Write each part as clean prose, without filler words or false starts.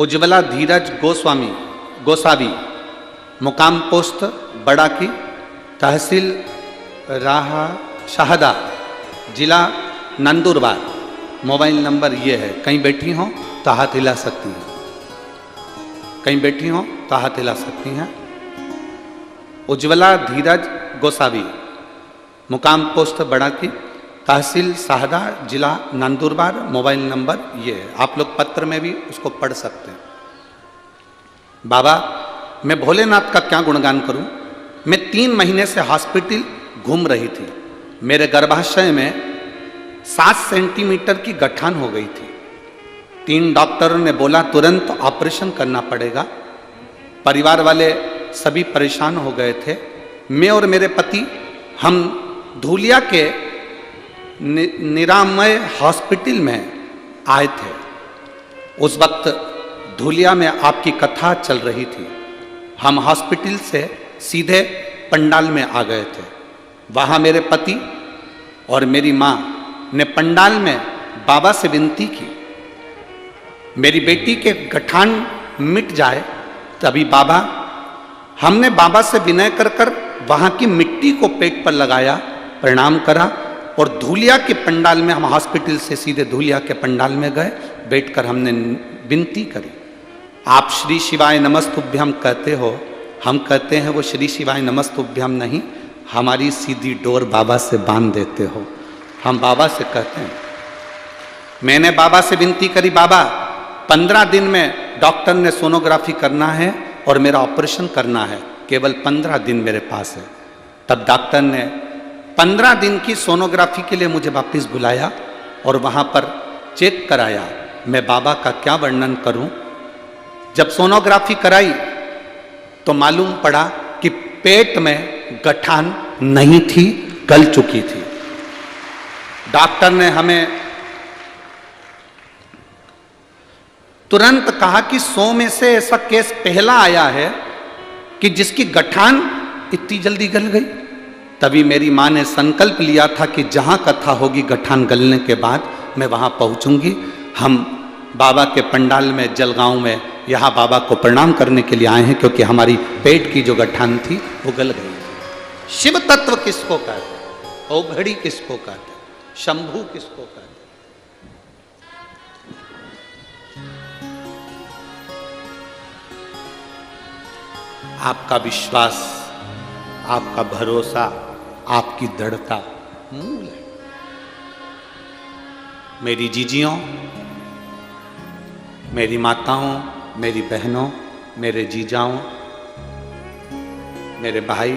उज्ज्वला धीरज गोसावी, मुकाम पोस्ट बड़ाकी, तहसील राहा शाहदा, जिला नंदुरबार। मोबाइल नंबर ये है, कहीं बैठी हो तो हाथ हिला सकती हैं, कहीं बैठी हो तो हाथ हिला सकती हैं। उज्ज्वला धीरज गोसावी, मुकाम पोस्ट बड़ाकी, तहसील शाहदा, जिला नंदुरबार। मोबाइल नंबर ये है, आप लोग पत्र में भी उसको पढ़ सकते हैं। बाबा, मैं भोलेनाथ का क्या गुणगान करूं। मैं 3 महीने से हॉस्पिटल घूम रही थी। मेरे गर्भाशय में 7 सेंटीमीटर की गठान हो गई थी। 3 डॉक्टरों ने बोला तुरंत ऑपरेशन करना पड़ेगा। परिवार वाले सभी परेशान हो गए थे। मैं और मेरे पति हम धूलिया के निरामय हॉस्पिटल में आए थे। उस वक्त धूलिया में आपकी कथा चल रही थी। हम हॉस्पिटल से सीधे पंडाल में आ गए थे। वहाँ मेरे पति और मेरी माँ ने पंडाल में बाबा से विनती की, मेरी बेटी के गठान मिट जाए। तभी हमने बाबा से विनय कर कर वहाँ की मिट्टी को पेट पर लगाया, प्रणाम करा और धूलिया के पंडाल में, हम हॉस्पिटल से सीधे धूलिया के पंडाल में गए। बैठकर हमने विनती करी। आप श्री शिवाय नमस्तुभ्यम कहते हो, हम कहते हैं वो श्री शिवाय नमस्तुभ्यम नहीं, हमारी सीधी डोर बाबा से बांध देते हो। हम बाबा से कहते हैं। मैंने बाबा से विनती करी, बाबा 15 दिन में डॉक्टर ने सोनोग्राफी करना है और मेरा ऑपरेशन करना है, केवल 15 दिन मेरे पास है। तब डॉक्टर ने 15 दिन की सोनोग्राफी के लिए मुझे वापस बुलाया और वहाँ पर चेक कराया। मैं बाबा का क्या वर्णन करूं। जब सोनोग्राफी कराई तो मालूम पड़ा कि पेट में गठान नहीं थी, गल चुकी थी। डॉक्टर ने हमें तुरंत कहा कि 100 में से ऐसा केस पहला आया है कि जिसकी गठान इतनी जल्दी गल गई। तभी मेरी माँ ने संकल्प लिया था कि जहाँ कथा होगी गठान गलने के बाद मैं वहाँ पहुँचूंगी। हम बाबा के पंडाल में जलगांव में यहाँ बाबा को प्रणाम करने के लिए आए हैं, क्योंकि हमारी पेट की जो गठान थी वो गल गई। शिव तत्व किसको कहते हैं, औघड़ी किसको कहते हैं, शंभू किसको कहते हैं। आपका विश्वास, आपका भरोसा, आपकी दृढ़ता मूल है। मेरी जीजियों, मेरी माताओं, मेरी बहनों, मेरे जीजाओं, मेरे भाई,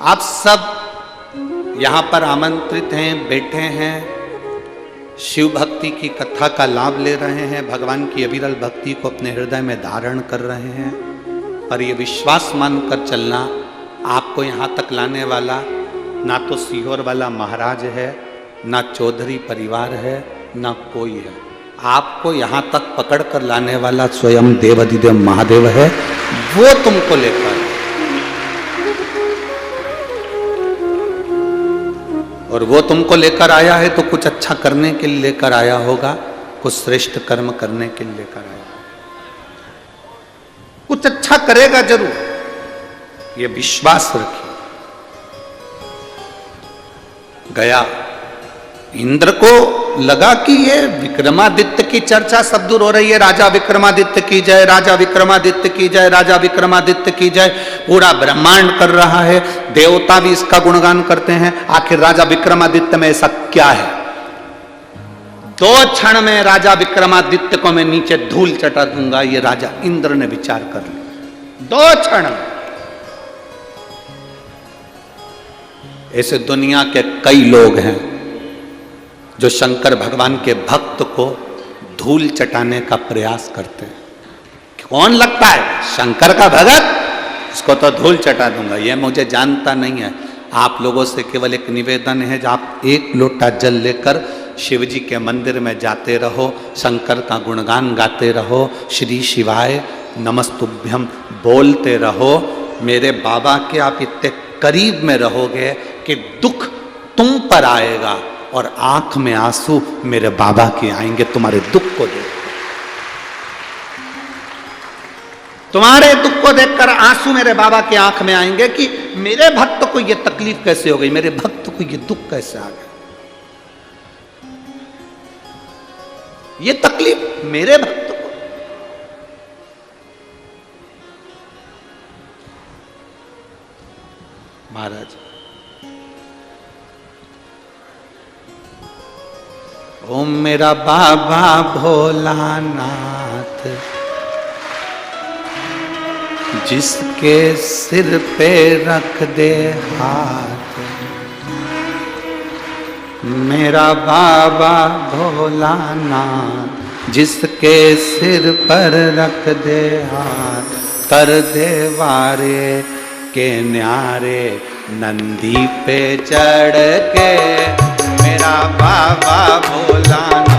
आप सब यहाँ पर आमंत्रित हैं, बैठे हैं, शिव भक्ति की कथा का लाभ ले रहे हैं, भगवान की अविरल भक्ति को अपने हृदय में धारण कर रहे हैं। और ये विश्वास मानकर चलना, आपको यहाँ तक लाने वाला ना तो सीहोर वाला महाराज है, ना चौधरी परिवार है, ना कोई है। आपको यहाँ तक पकड़ कर लाने वाला स्वयं देवाधिदेव महादेव है। वो तुमको लेकर, और वो तुमको लेकर आया है तो कुछ अच्छा करने के लिए लेकर आया होगा, कुछ श्रेष्ठ कर्म करने के लिए लेकर आया, कुछ अच्छा करेगा जरूर, ये विश्वास रखिए। गया इंद्र को लगा कि ये विक्रमादित्य की चर्चा सब दूर हो रही है, राजा विक्रमादित्य की जय, राजा विक्रमादित्य की जय, राजा विक्रमादित्य की जय, पूरा ब्रह्मांड कर रहा है, देवता भी इसका गुणगान करते हैं। आखिर राजा विक्रमादित्य में ऐसा क्या है? 2 क्षण में राजा विक्रमादित्य को मैं नीचे धूल चटा दूंगा, ये राजा इंद्र ने विचार कर लिया। 2 क्षण में। ऐसे दुनिया के कई लोग हैं जो शंकर भगवान के भक्त को धूल चटाने का प्रयास करते हैं। कौन लगता है शंकर का भगत, इसको तो धूल चटा दूंगा, ये मुझे जानता नहीं है। आप लोगों से केवल एक निवेदन है, जब आप 1 लोटा जल लेकर शिव जी के मंदिर में जाते रहो, शंकर का गुणगान गाते रहो, श्री शिवाय नमस्तुभ्यम बोलते रहो। मेरे बाबा के आप इतने करीब में रहोगे कि दुख तुम पर आएगा और आंख में आंसू मेरे बाबा के आएंगे तुम्हारे दुख को देख। तुम्हारे दुख को देखकर आंसू मेरे बाबा की आंख में आएंगे कि मेरे भक्त को ये तकलीफ कैसे हो गई, मेरे भक्त को ये दुख कैसे आ गया, ये तकलीफ मेरे भक्त को। महाराज, ओ मेरा बाबा भोलानाथ, जिसके सिर पे रख दे हाथ, मेरा बाबा भोलानाथ, जिसके सिर पर रख दे हाथ, कर दे वारे के न्यारे नंदी पे चढ़ के, मेरा बाबा भोलानाथ।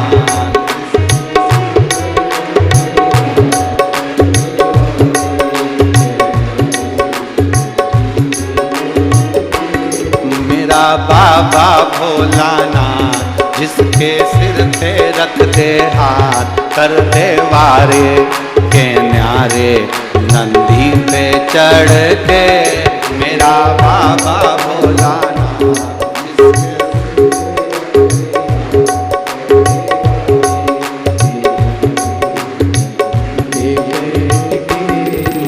मेरा बाबा भोलानाथ, जिसके सिर पे रख दे हाथ, कर दे वारे के न्यारे नंदी पे चढ़ के, मेरा बाबा भोलानाथ।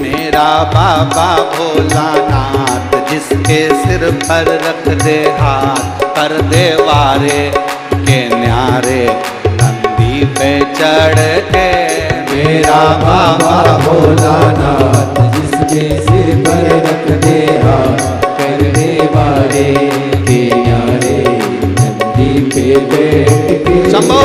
मेरा बाबा भोलानाथ, जिसके सिर पर रख दे हाथ, कर दे वारे के न्यारे नंदी पे चढ़ के, मेरा बाबा भोलानाथ, जिसके सिर पर रख दे हाथ, कर दे वारे के न्यारे नंदी पे बैठ के। शंभो।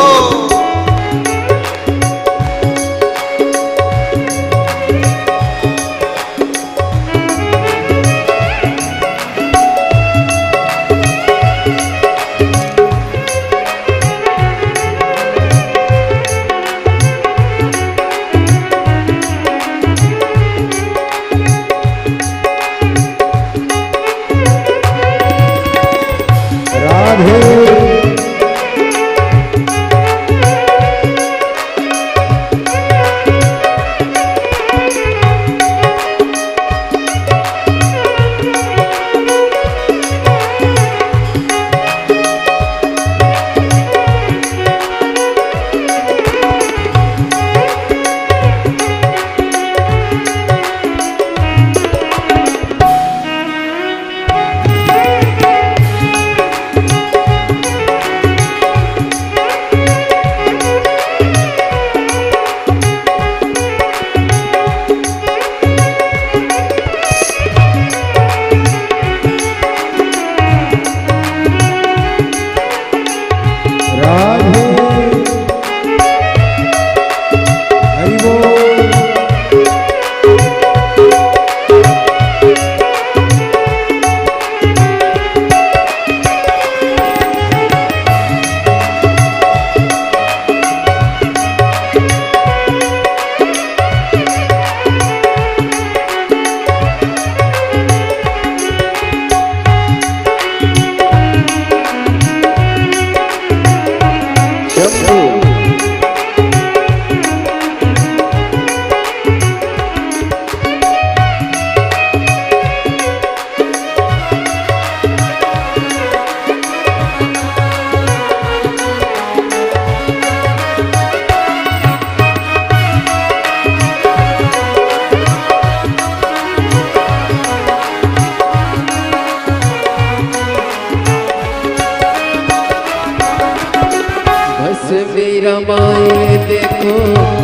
रमाए देखो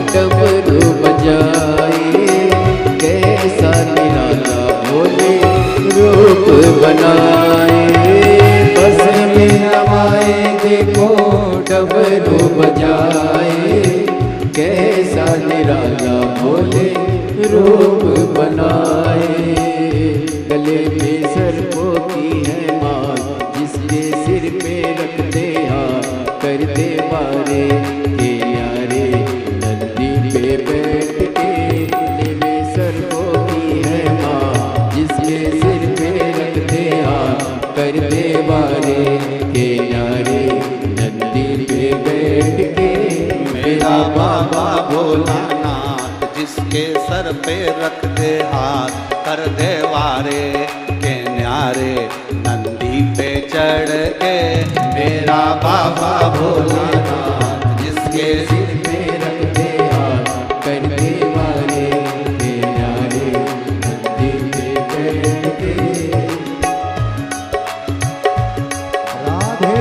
डमरू बजाए, कैसा निराला भोले रूप बनाए। बस में रमाए देखो डमरू बजाए, कैसा निराला भोले रूप बनाए। गले में सर्पों की है माल, जिसके सिर पे रखते हाथ, कर दे वारे के यारे नंदी पे बैठ के। गले में सर्पों की है माँ, जिसके सिर पे रखते हाथ, कर दे वारे के यारे नंदी पे बैठ के। मेरा बाबा भोलानाथ, जिसके सर पे रख दे हाथ, कर दे वारे के न्यारे, नंदी पे चढ़ के मेरा बाबा भोलानाथ, जिसके सिर पे रख दे हाथ, कर दे वारे के न्यारे, नंदी पे बैठ के। राधे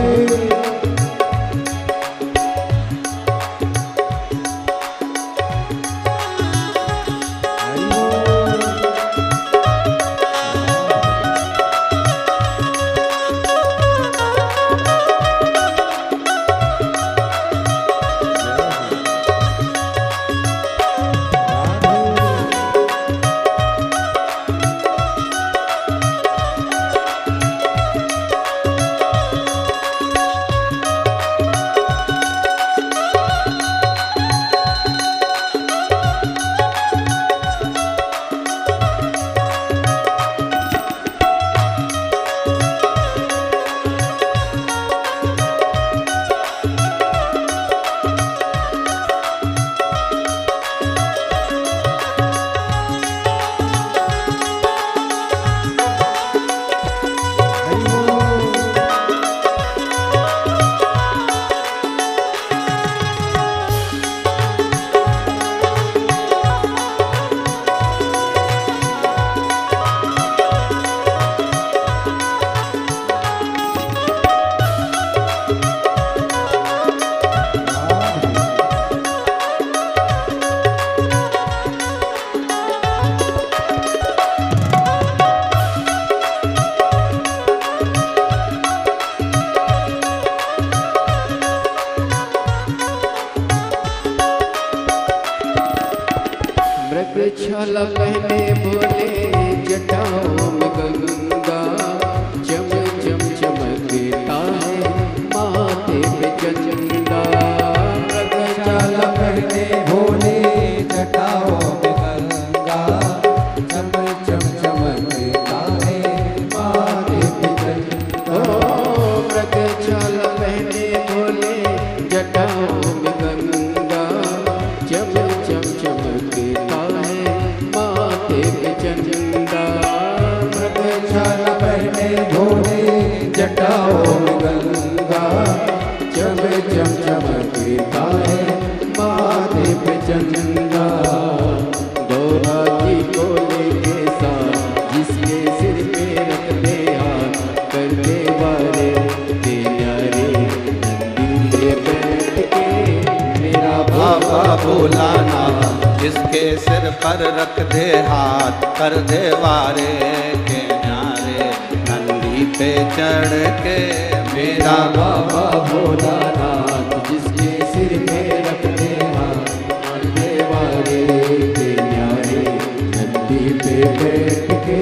छाला पहने बोले जटाओं में गंगा, चम चम चमकता है माथे पे चंदा। छाला पहने बोले जटाओं में गंगा, चम चम चमकता है माथे पे चंदा। छाला पहने बोले जटाओं में गंगा, चम चम चमकता है माथे पे चंदा। छाला पहने भोले जटाओं में गंगा, चम चम चमकता है माथे पे चंदा। दोहा की कोले के साथ, जिसके सिर पे रख दे हाथ, कर दे वारे के न्यारे, नंदी पे बैठ के मेरा बाबा भोलानाथ, जिसके सिर पर रख दे हाथ, कर दे वारे के न्यारे, नंदी पे चढ़ के मेरा बाबा भोलानाथ, जिसके सिर पे रख दे हाथ, कर दे वारे के न्यारे, नंदी पे बैठ के।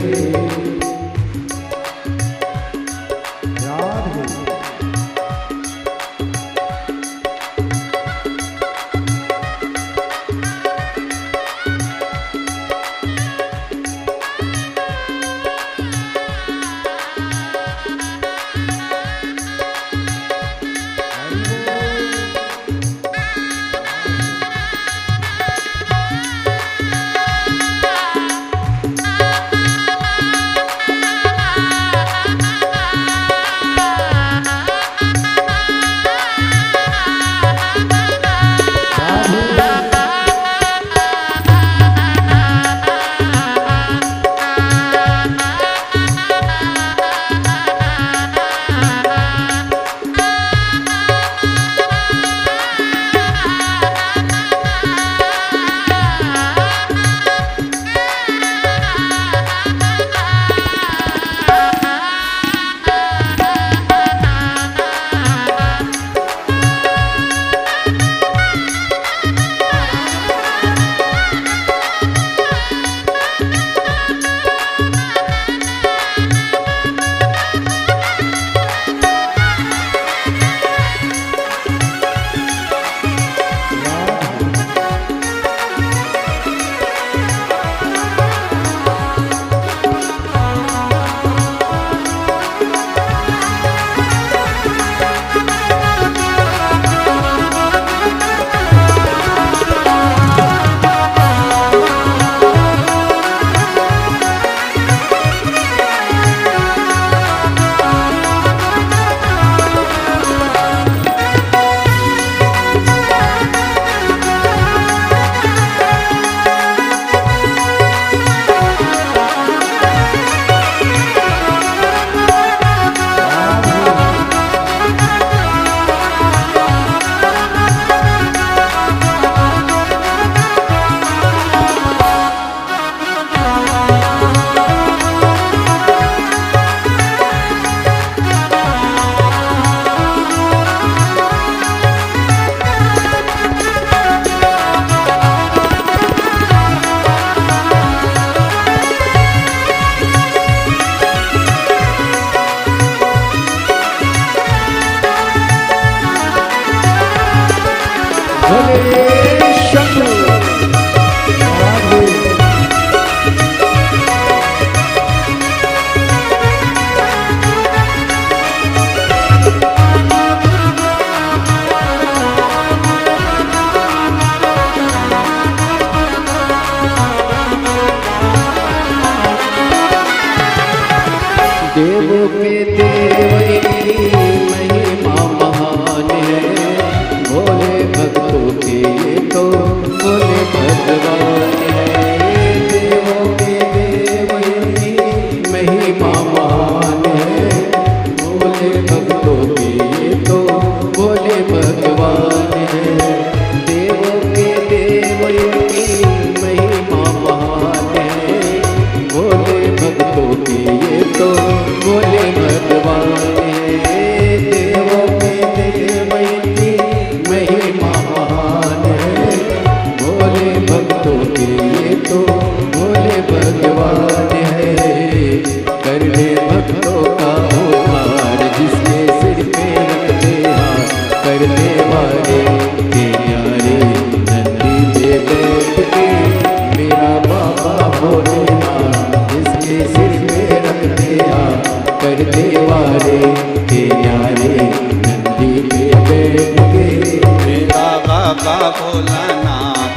भोलानाथ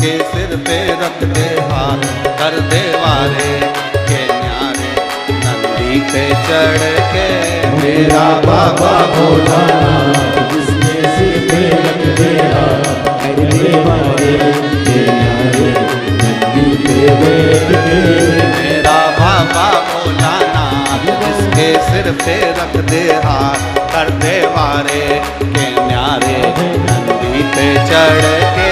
जिसके सिर पे रख दे हाथ कर दे वारे के न्यारे नंदी पे चढ़ के मेरा बाबा भोलानाथ जिसके सिर पे रख दे हाथ कर दे वारे के न्यारे नंदी पे बैठ के मेरा बाबा भोलानाथ जिसके सिर पे रख दे हाथ कर दे वारे के न्यारे नंदी पे चढ़ के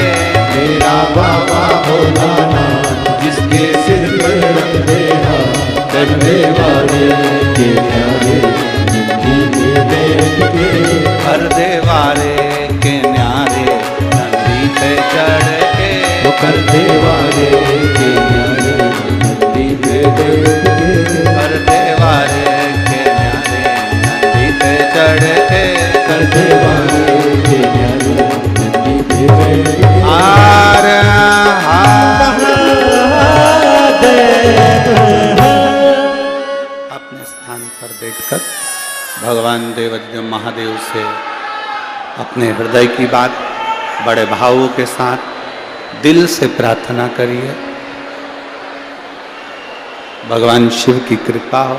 मेरा बाबा भोलानाथ जिसके सिर पे रख दे हाथ कर दे वारे के न्यारे नंदी पे बैठ के कर दे वारे के न्यारे नंदी पे चढ़ के वो कर दे वारे के न्यारे नंदी पे बैठ के कर दे वारे के न्यारे नंदी पे चढ़ के कर दे वारे के न्यारे नंदी पे बैठ के आर अपने स्थान पर बैठकर भगवान देवज्ञ महादेव से अपने हृदय की बात बड़े भावों के साथ दिल से प्रार्थना करिए। भगवान शिव की कृपा हो।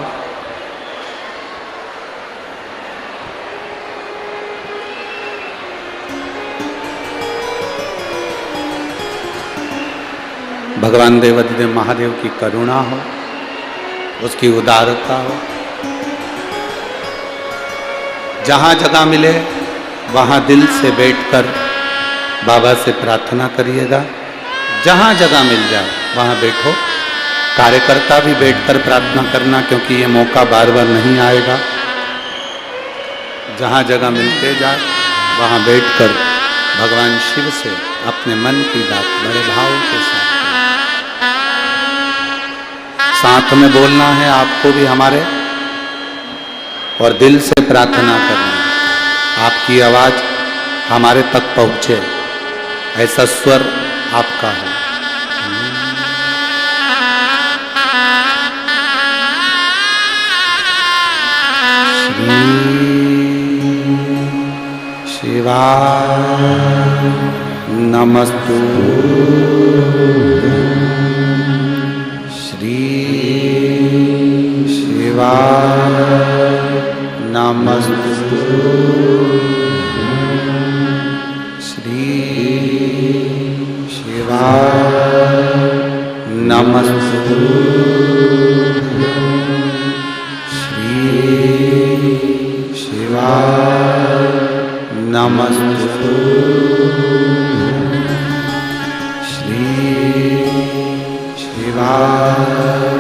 भगवान देवज्ञ महादेव की करुणा हो, उसकी उदारता हो। जहाँ जगह मिले वहाँ दिल से बैठकर बाबा से प्रार्थना करिएगा। जहाँ जगह मिल जाए वहाँ बैठो। कार्यकर्ता भी बैठकर प्रार्थना करना, क्योंकि ये मौका बार बार नहीं आएगा। जहाँ जगह मिलते जाए वहाँ बैठकर भगवान शिव से अपने मन की बात बड़े भाव के साथ में बोलना है आपको भी हमारे, और दिल से प्रार्थना करना है। आपकी आवाज हमारे तक पहुंचे, ऐसा स्वर आपका है। शिवाय नमस्तु श्री शिवाय नमस्तु श्री शिवाय नमस्तु श्री शिवाय नमस्तु श्री शिवाय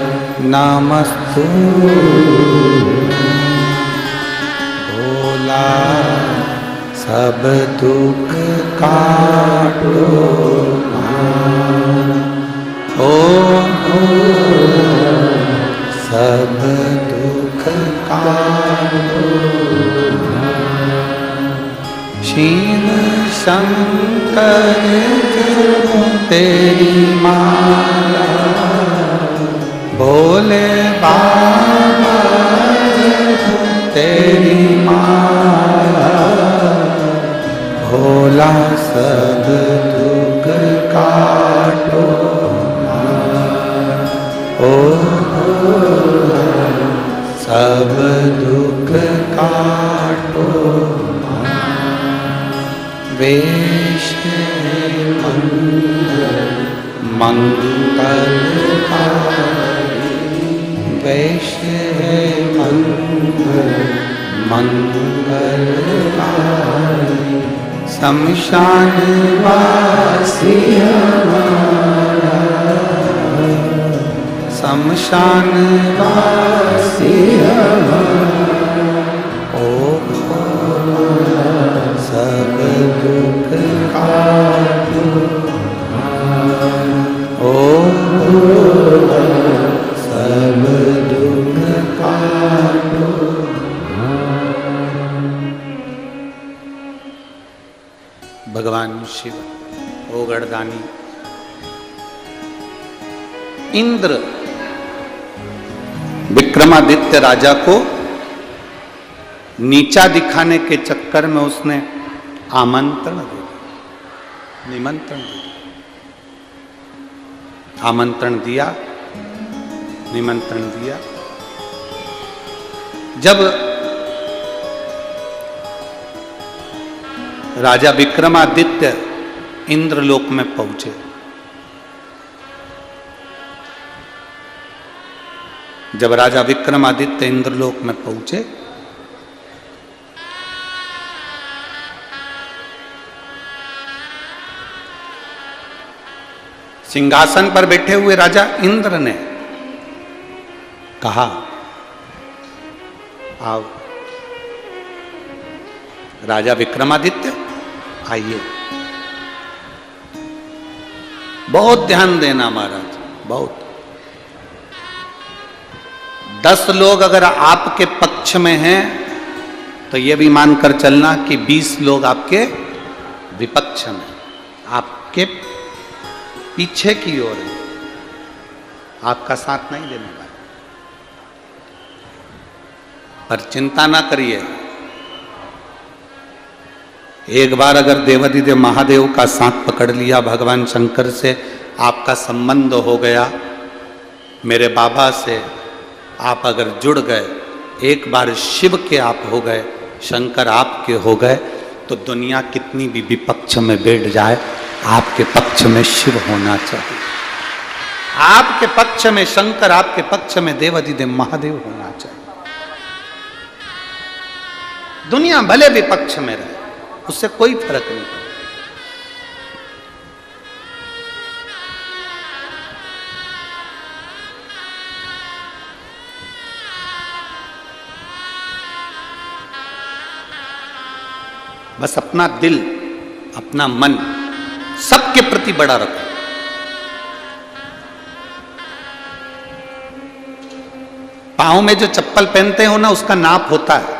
नमस्तु भोला सब दुख काटो ओ सब दुख काटो। शिव शंकर जपो तेरी माला, भोले बाबा जपो तेरी माला, भोला सब दुख काटो ओ सब दुख काटो। वेश मंगलकारी, वेश मंगलकारी, शमशान वासी हमारा, शमशान वासी हमारा, ओ सब दुख काटो ओ सब दुख काटो। भगवान शिव ओ गणदानी इंद्र विक्रमादित्य राजा को नीचा दिखाने के चक्कर में उसने आमंत्रण दिया। निमंत्रण दिया, आमंत्रण दिया, निमंत्रण दिया। जब राजा विक्रमादित्य इंद्रलोक में पहुंचे, जब राजा विक्रमादित्य इंद्रलोक में पहुंचे, सिंहासन पर बैठे हुए राजा इंद्र ने कहा, आओ राजा विक्रमादित्य आइए। बहुत ध्यान देना महाराज, बहुत। 10 लोग अगर आपके पक्ष में हैं तो यह भी मानकर चलना कि 20 लोग आपके विपक्ष में, आपके पीछे की ओर है, आपका साथ नहीं देने वाले। पर चिंता ना करिए, एक बार अगर देवाधिदेव महादेव का साथ पकड़ लिया, भगवान शंकर से आपका संबंध हो गया, मेरे बाबा से आप अगर जुड़ गए, एक बार शिव के आप हो गए, शंकर आपके हो गए, तो दुनिया कितनी भी विपक्ष में बैठ जाए, आपके पक्ष में शिव होना चाहिए, आपके पक्ष में शंकर, आपके पक्ष में देवाधिदेव महादेव होना चाहिए। दुनिया भले विपक्ष में रहे, उससे कोई फर्क नहीं पड़ता। बस अपना दिल, अपना मन सबके प्रति बड़ा रखो। पांव में जो चप्पल पहनते हो ना, उसका नाप होता है।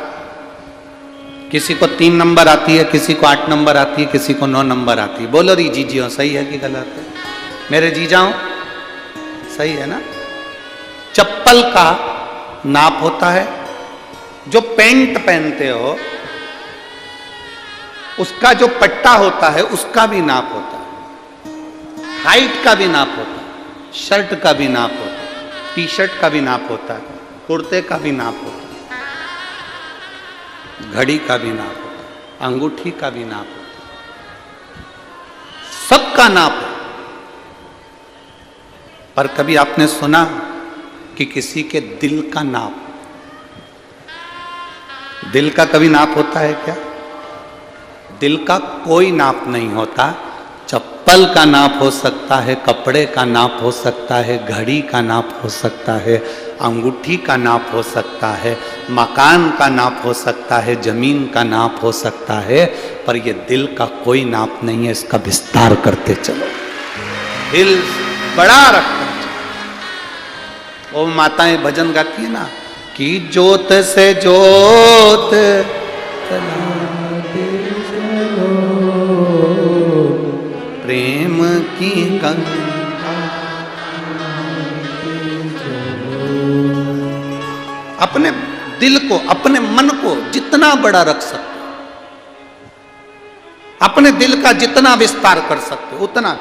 किसी को 3 नंबर आती है, किसी को 8 नंबर आती है, किसी को 9 नंबर आती है। बोलो री जीजियो, सही है कि गलत है? मेरे जीजाओ सही है ना? चप्पल का नाप होता है। जो पैंट पहनते हो उसका जो पट्टा होता है उसका भी नाप होता है, हाइट का भी नाप होता है, शर्ट का भी नाप होता है, टी शर्ट का भी नाप होता है, कुर्ते का भी नाप होता है, घड़ी का भी नाप होता है, अंगूठी का भी नाप होता है, सबका नाप है। पर कभी आपने सुना कि किसी के दिल का नाप, दिल का कभी नाप होता है क्या? दिल का कोई नाप नहीं होता। चप्पल का नाप हो सकता है, कपड़े का नाप हो सकता है, घड़ी का नाप हो सकता है, अंगूठी का नाप हो सकता है, मकान का नाप हो सकता है, जमीन का नाप हो सकता है, पर ये दिल का कोई नाप नहीं है। इसका विस्तार करते चलो, दिल बड़ा रखना चाहिए। वो माताएं भजन गाती है ना कि जोत से जोत प्रेम की गंगा, अपने दिल को, अपने मन को जितना बड़ा रख सकते हो, अपने दिल का जितना विस्तार कर सकते हो उतना।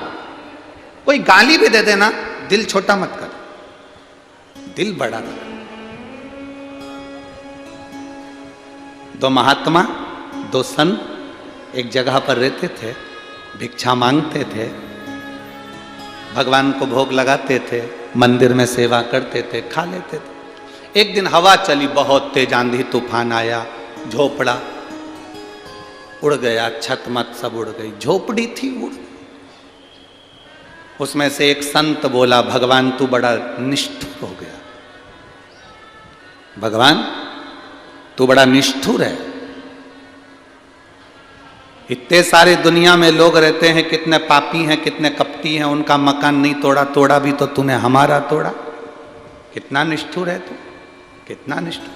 कोई गाली भी दे देना, दिल छोटा मत कर, दिल बड़ा रख। 2 महात्मा, 2 संत एक जगह पर रहते थे, भिक्षा मांगते थे, भगवान को भोग लगाते थे, मंदिर में सेवा करते थे, खा लेते थे। एक दिन हवा चली, बहुत तेज आंधी तूफान आया, झोपड़ा उड़ गया, छत मत सब उड़ गई, झोपड़ी थी उड़। उसमें से एक संत बोला, भगवान तू बड़ा निष्ठुर हो गया, भगवान तू बड़ा निष्ठुर है। इतने सारे दुनिया में लोग रहते हैं, कितने पापी हैं, कितने कपटी हैं, उनका मकान नहीं तोड़ा, तोड़ा भी तो तूने हमारा तोड़ा। कितना निष्ठुर है तू, कितना निष्ठुर।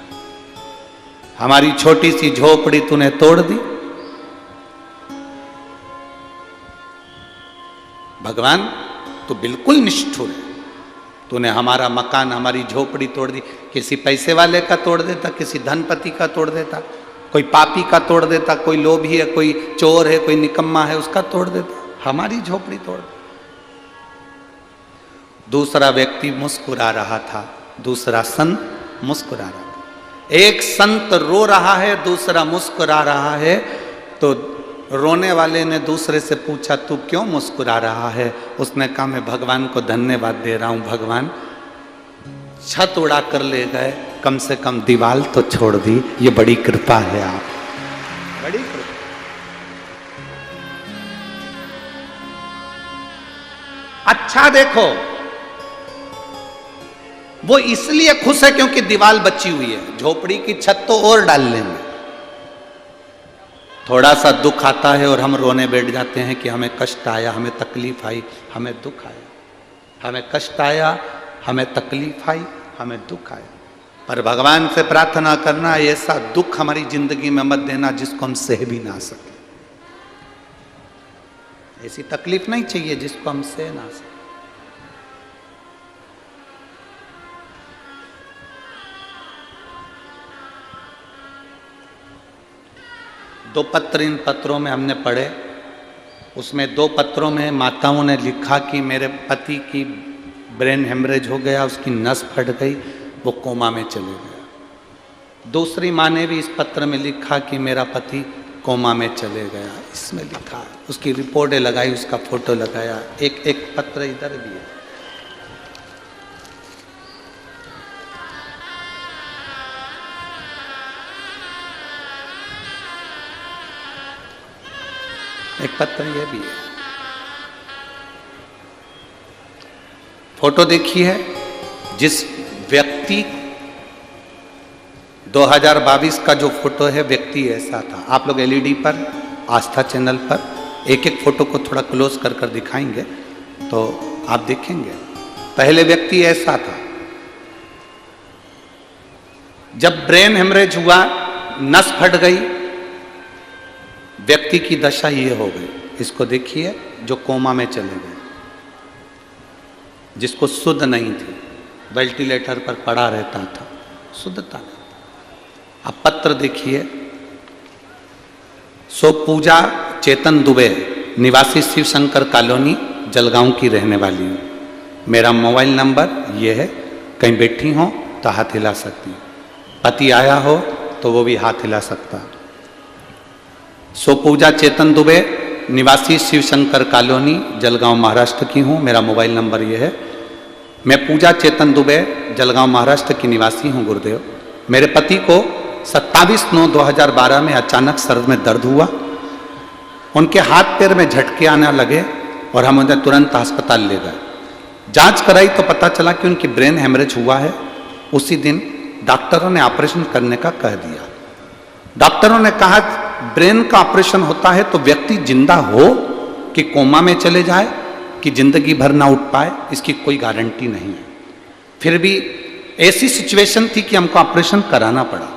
हमारी छोटी सी झोपड़ी तूने तोड़ दी। भगवान तू बिल्कुल निष्ठुर है, तूने हमारा मकान, हमारी झोपड़ी तोड़ दी। किसी पैसे वाले का तोड़ देता, किसी धनपति का तोड़ देता, कोई पापी का तोड़ देता, कोई लोभी है, कोई चोर है, कोई निकम्मा है, उसका तोड़ देता। हमारी झोपड़ी तोड़। दूसरा व्यक्ति मुस्कुरा रहा था, दूसरा संत मुस्कुरा रहा था। एक संत रो रहा है, दूसरा मुस्कुरा रहा है। तो रोने वाले ने दूसरे से पूछा, तू क्यों मुस्कुरा रहा है? उसने कहा, मैं भगवान को धन्यवाद दे रहा हूं, भगवान छत उड़ा कर ले गए, कम से कम दीवार तो छोड़ दी, ये बड़ी कृपा है आप, बड़ी कृपा। अच्छा देखो, वो इसलिए खुश है क्योंकि दीवार बची हुई है, झोपड़ी की छत तो और डाल लेंगे। थोड़ा सा दुख आता है और हम रोने बैठ जाते हैं कि हमें कष्ट आया, हमें तकलीफ आई, हमें दुख आया, हमें कष्ट आया, हमें तकलीफ आई, हमें दुख आया। पर भगवान से प्रार्थना करना, ऐसा दुख हमारी जिंदगी में मत देना जिसको हम सह भी ना सके। ऐसी तकलीफ नहीं चाहिए जिसको हम सह ना सके। दो पत्र इन पत्रों में हमने पढ़े। उसमें 2 पत्रों में माताओं ने लिखा कि मेरे पति की ब्रेन हेमरेज हो गया, उसकी नस फट गई, वो कोमा में चले गया। दूसरी माँ ने भी इस पत्र में लिखा कि मेरा पति कोमा में चले गया, इसमें लिखा, उसकी रिपोर्टें लगाई, उसका फोटो लगाया। एक पत्र इधर भी है। एक पत्र ये भी है। फोटो देखी है। जिस व्यक्ति 2022 का जो फोटो है, व्यक्ति ऐसा था। आप लोग एलईडी पर, आस्था चैनल पर एक एक फोटो को थोड़ा क्लोज कर कर दिखाएंगे तो आप देखेंगे। पहले व्यक्ति ऐसा था। जब ब्रेन हेमरेज हुआ, नस फट गई, व्यक्ति की दशा ये हो गई। इसको देखिए, जो कोमा में चले गए, जिसको शुद्ध नहीं थी, वेंटिलेटर पर पड़ा रहता था, शुद्धता नहीं। अब पत्र देखिए। सो पूजा चेतन दुबे, निवासी शिव शंकर कॉलोनी, जलगांव की रहने वाली हूँ। मेरा मोबाइल नंबर ये है, कहीं बैठी हो तो हाथ हिला सकती हूँ, पति आया हो तो वो भी हाथ हिला सकता। सो पूजा चेतन दुबे, निवासी शिव शंकर कॉलोनी, जलगांव महाराष्ट्र की हूँ। मेरा मोबाइल नंबर ये है। मैं पूजा चेतन दुबे, जलगांव महाराष्ट्र की निवासी हूँ गुरुदेव। मेरे पति को 27/9/2012 में अचानक सर में दर्द हुआ। उनके हाथ पैर में झटके आने लगे और हम उन्हें तुरंत अस्पताल ले गए। जांच कराई तो पता चला कि उनकी ब्रेन हेमरेज हुआ है। उसी दिन डॉक्टरों ने ऑपरेशन करने का कह दिया। डॉक्टरों ने कहा, ब्रेन का ऑपरेशन होता है तो व्यक्ति जिंदा हो कि कोमा में चले जाए कि जिंदगी भर ना उठ पाए, इसकी कोई गारंटी नहीं है। फिर भी ऐसी सिचुएशन थी कि हमको ऑपरेशन कराना पड़ा।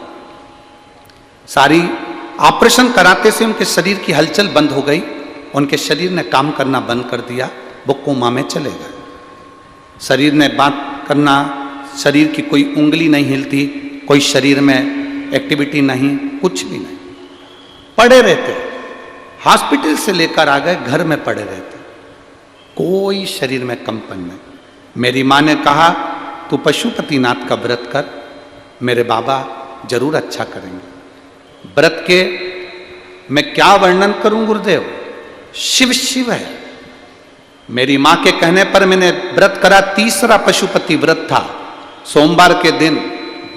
सारी ऑपरेशन कराते से उनके शरीर की हलचल बंद हो गई, उनके शरीर ने काम करना बंद कर दिया, वो कोमा में चले गए। शरीर ने बात करना, शरीर की कोई उंगली नहीं हिलती, कोई शरीर में एक्टिविटी नहीं, कुछ भी नहीं, पड़े रहते। हॉस्पिटल से लेकर आ गए, घर में पड़े रहते, कोई शरीर में कंपन नहीं। मेरी माँ ने कहा, तू पशुपतिनाथ का व्रत कर, मेरे बाबा जरूर अच्छा करेंगे। व्रत के मैं क्या वर्णन करूं गुरुदेव, शिव शिव है। मेरी माँ के कहने पर मैंने व्रत करा। तीसरा पशुपति व्रत था। सोमवार के दिन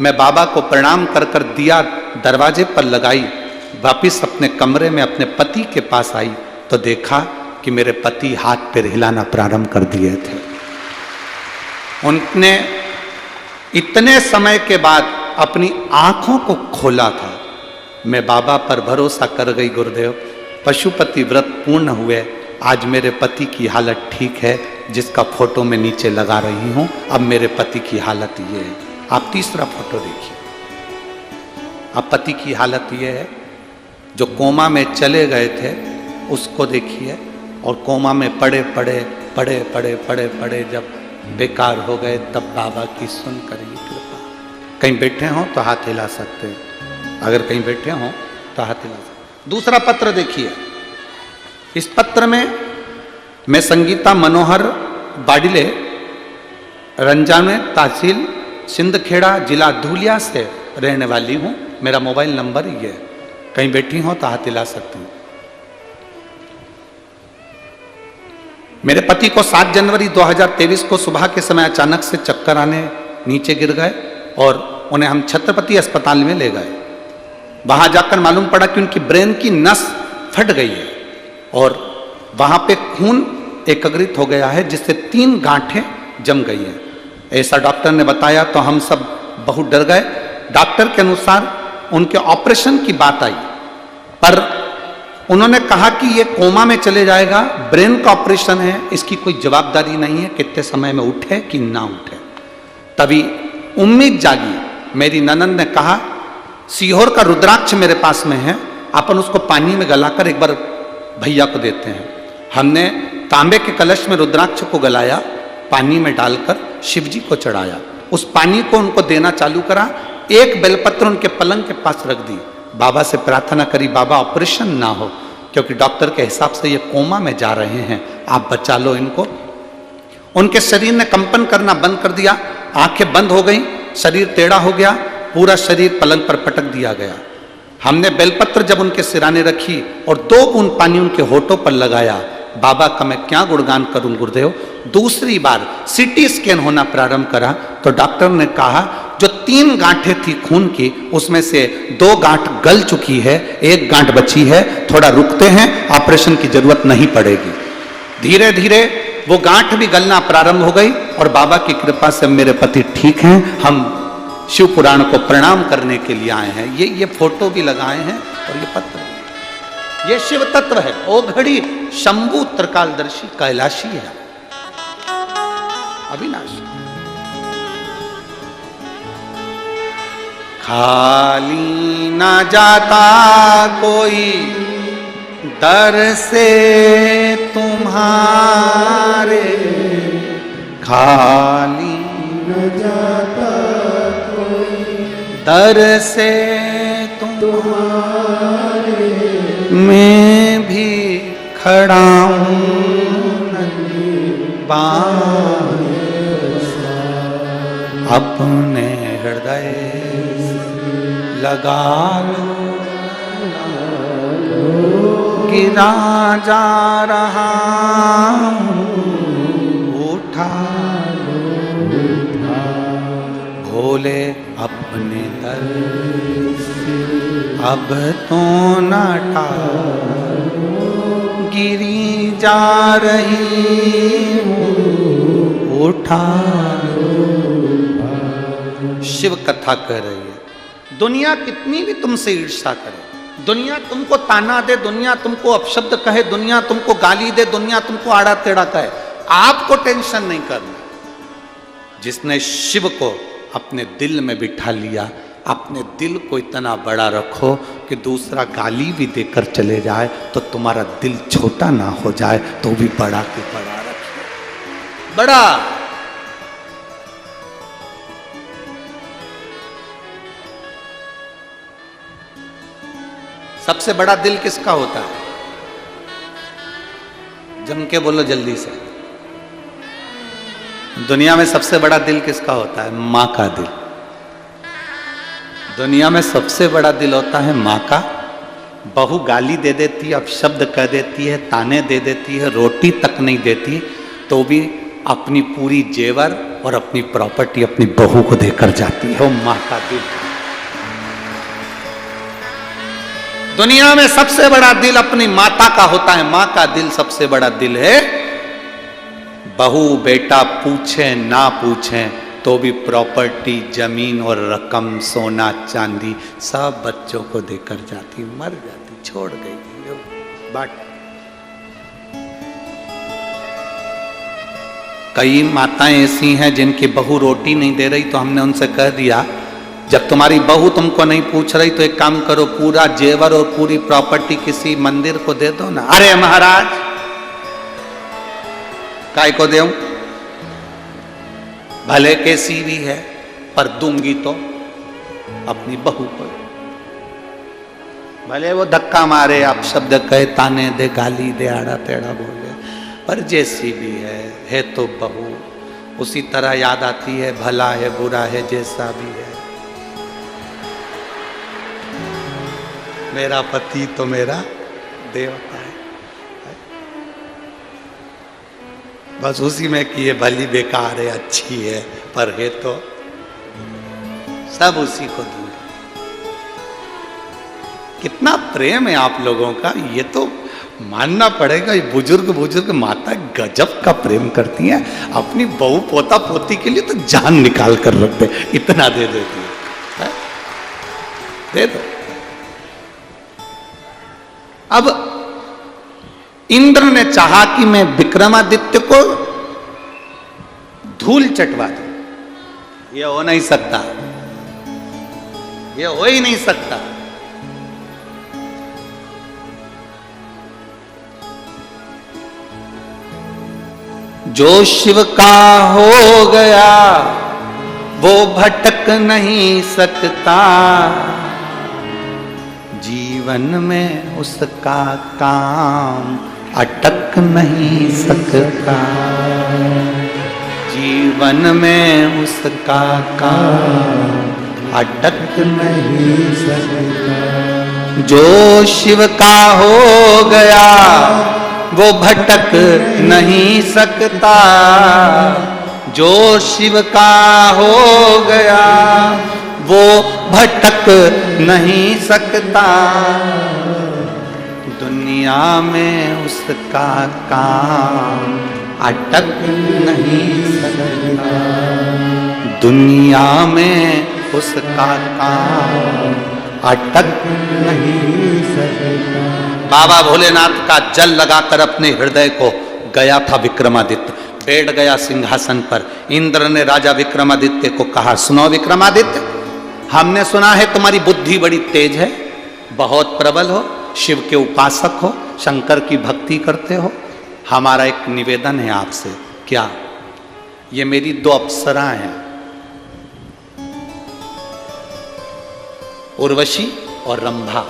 मैं बाबा को प्रणाम कर कर दिया दरवाजे पर लगाई, वापिस अपने कमरे में अपने पति के पास आई तो देखा कि मेरे पति हाथ पैर हिलाना प्रारंभ कर दिए थे। उनने इतने समय के बाद अपनी आंखों को खोला था। मैं बाबा पर भरोसा कर गई गुरुदेव, पशुपति व्रत पूर्ण हुए। आज मेरे पति की हालत ठीक है, जिसका फोटो मैं नीचे लगा रही हूं। अब मेरे पति की हालत ये है। आप तीसरा फोटो देखिए। अब पति की हालत ये है, जो कोमा में चले गए थे उसको देखिए, और कोमा में पड़े पड़े पड़े पड़े पड़े पड़े जब बेकार हो गए, तब बाबा की सुन करेगी कृपा। कहीं बैठे हों तो हाथ हिला सकते हैं, अगर कहीं बैठे हों तो हाथ हिला सकते। दूसरा पत्र देखिए। इस पत्र में मैं संगीता मनोहर बाडिले, रंजाने तहसील सिंदखेड़ा, जिला धूलिया से रहने वाली हूँ। मेरा मोबाइल नंबर ये है, कहीं बैठी हो तो हाथ हिला सकती हूँ। मेरे पति को 7 जनवरी 2023 को सुबह के समय अचानक से चक्कर आने नीचे गिर गए और उन्हें हम छत्रपति अस्पताल में ले गए। वहां जाकर मालूम पड़ा कि उनकी ब्रेन की नस फट गई है और वहां पे खून एकत्रित हो गया है, जिससे 3 गांठें जम गई हैं। ऐसा डॉक्टर ने बताया तो हम सब बहुत डर गए। डॉक्टर के अनुसार उनके ऑपरेशन की बात आई, पर उन्होंने कहा कि ये कोमा में चले जाएगा, ब्रेन का ऑपरेशन है, इसकी कोई जवाबदारी नहीं है कितने समय में उठे कि ना उठे। तभी उम्मीद जागी। मेरी ननंद ने कहा, सीहोर का रुद्राक्ष मेरे पास में है, अपन उसको पानी में गलाकर एक बार भैया को देते हैं। हमने तांबे के कलश में रुद्राक्ष को गलाया, पानी में डालकर शिव जी को चढ़ाया। उस पानी को उनको देना चालू करा। एक बेलपत्र उनके पलंग के पास रख दी। बाबा से प्रार्थना करी, बाबा ऑपरेशन ना हो, क्योंकि डॉक्टर के हिसाब से ये कोमा में जा रहे हैं, आप बचा लो इनको। उनके शरीर ने कंपन करना बंद कर दिया, आंखें बंद हो गई, शरीर टेढ़ा हो गया, पूरा शरीर पलंग पर पटक दिया गया। हमने बेलपत्र जब उनके सिराने रखी और 2 बूंद पानी उनके होठों पर लगाया, बाबा का मैं क्या गुणगान करूं गुरुदेव। दूसरी बार सीटी स्कैन होना प्रारंभ करा तो डॉक्टर ने कहा जो 3 गांठें थी खून की, उसमें से 2 गांठ गल चुकी है, 1 गांठ बची है, थोड़ा रुकते हैं, ऑपरेशन की जरूरत नहीं पड़ेगी। धीरे धीरे वो गांठ भी गलना प्रारंभ हो गई और बाबा की कृपा से मेरे पति ठीक हैं। हम शिव पुराण को प्रणाम करने के लिए आए हैं। ये फोटो भी लगाए हैं और ये पत्र भी। ये शिव तत्व है। ओ घड़ी शंभु त्रिकालदर्शी कैलाशी है, अविनाशी। खाली ना जाता कोई दर से तुम्हारे, खाली न जाता कोई दर से तुम्हारे, मैं भी खड़ा हूँ बाण अपने हृदय लगा लो, गिरा जा रहा हूँ, उठा लो, भोले अपने दर अब तो न टालो, गिरी जा रही हूँ, उठा लो। शिव कथा कह रही है। दुनिया कितनी भी तुमसे ईर्ष्या करे, दुनिया तुमको ताना दे, दुनिया तुमको अपशब्द कहे, दुनिया तुमको गाली दे, दुनिया तुमको आड़ा टेढ़ा कहे, आपको टेंशन नहीं करना। जिसने शिव को अपने दिल में बिठा लिया, अपने दिल को इतना बड़ा रखो कि दूसरा गाली भी देकर चले जाए तो तुम्हारा दिल छोटा ना हो जाए, तो भी बड़ा के बड़ा रखो। बड़ा सबसे बड़ा दिल किसका होता है? जम के बोलो जल्दी से। दुनिया में सबसे बड़ा दिल किसका होता है? माँ का दिल। दुनिया में सबसे बड़ा दिल होता है माँ का। बहू गाली दे देती है, अपशब्द कह देती है, ताने दे देती है, रोटी तक नहीं देती, तो भी अपनी पूरी जेवर और अपनी प्रॉपर्टी अपनी बहू को देकर जाती है। वो माँ का दिल। दुनिया में सबसे बड़ा दिल अपनी माता का होता है। माँ का दिल सबसे बड़ा दिल है। बहू बेटा पूछे ना पूछे तो भी प्रॉपर्टी, जमीन और रकम, सोना चांदी सब बच्चों को देकर जाती, मर जाती, छोड़ गई थी बाट। कई माताएं ऐसी हैं जिनकी बहू रोटी नहीं दे रही, तो हमने उनसे कह दिया जब तुम्हारी बहू तुमको नहीं पूछ रही तो एक काम करो, पूरा जेवर और पूरी प्रॉपर्टी किसी मंदिर को दे दो ना। अरे महाराज काय को देऊं? भले कैसी भी है पर दूंगी तो अपनी बहू को। भले वो धक्का मारे, आप शब्द कहे, ताने दे, गाली दे, आड़ा टेढ़ा बोले, पर जैसी भी है तो बहू। उसी तरह याद आती है, भला है बुरा है जैसा भी है, मेरा पति तो मेरा देवता है। बस उसी में कि ये भली बेकार है, अच्छी है, पर है तो सब उसी को दूर। कितना प्रेम है आप लोगों का, ये तो मानना पड़ेगा। ये बुजुर्ग माता गजब का प्रेम करती हैं। अपनी बहू पोता पोती के लिए तो जान निकाल कर रख दे, इतना दे देती है। दे दो। अब इंद्र ने चाहा कि मैं विक्रमादित्य को धूल चटवा दूं। ये हो नहीं सकता, ये हो ही नहीं सकता। जो शिव का हो गया वो भटक नहीं सकता, जीवन में उसका काम अटक नहीं सकता, जीवन में उसका काम अटक नहीं सकता। जो शिव का हो गया वो भटक नहीं सकता, जो शिव का हो गया वो भटक नहीं सकता, दुनिया में उसका काम अटक नहीं सकता, दुनिया में उसका काम अटक नहीं सकता। बाबा भोलेनाथ का जल लगाकर अपने हृदय को गया था विक्रमादित्य, बैठ गया सिंहासन पर। इंद्र ने राजा विक्रमादित्य को कहा, सुनो विक्रमादित्य, हमने सुना है तुम्हारी बुद्धि बड़ी तेज है, बहुत प्रबल हो, शिव के उपासक हो, शंकर की भक्ति करते हो। हमारा एक निवेदन है आपसे। क्या? ये मेरी 2 अप्सराएं हैं, उर्वशी और रंभा।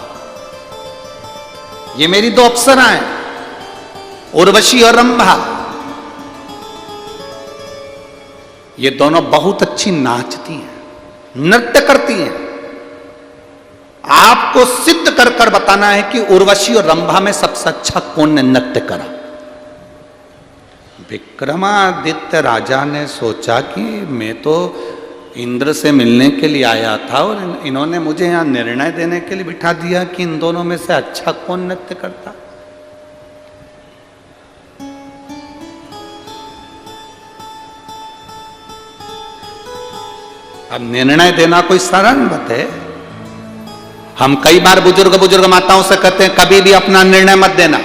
ये मेरी 2 अप्सराएं हैं, उर्वशी और रंभा। ये दोनों बहुत अच्छी नाचती हैं, नृत्य करती हैं। आपको सिद्ध कर कर बताना है कि उर्वशी और रंभा में सबसे अच्छा कौन ने नृत्य करा। विक्रमादित्य राजा ने सोचा कि मैं तो इंद्र से मिलने के लिए आया था और इन्होंने मुझे यहां निर्णय देने के लिए बिठा दिया कि इन दोनों में से अच्छा कौन नृत्य करता। अब निर्णय देना कोई सरल बात है। हम कई बार बुजुर्ग माताओं से कहते हैं, कभी भी अपना निर्णय मत देना।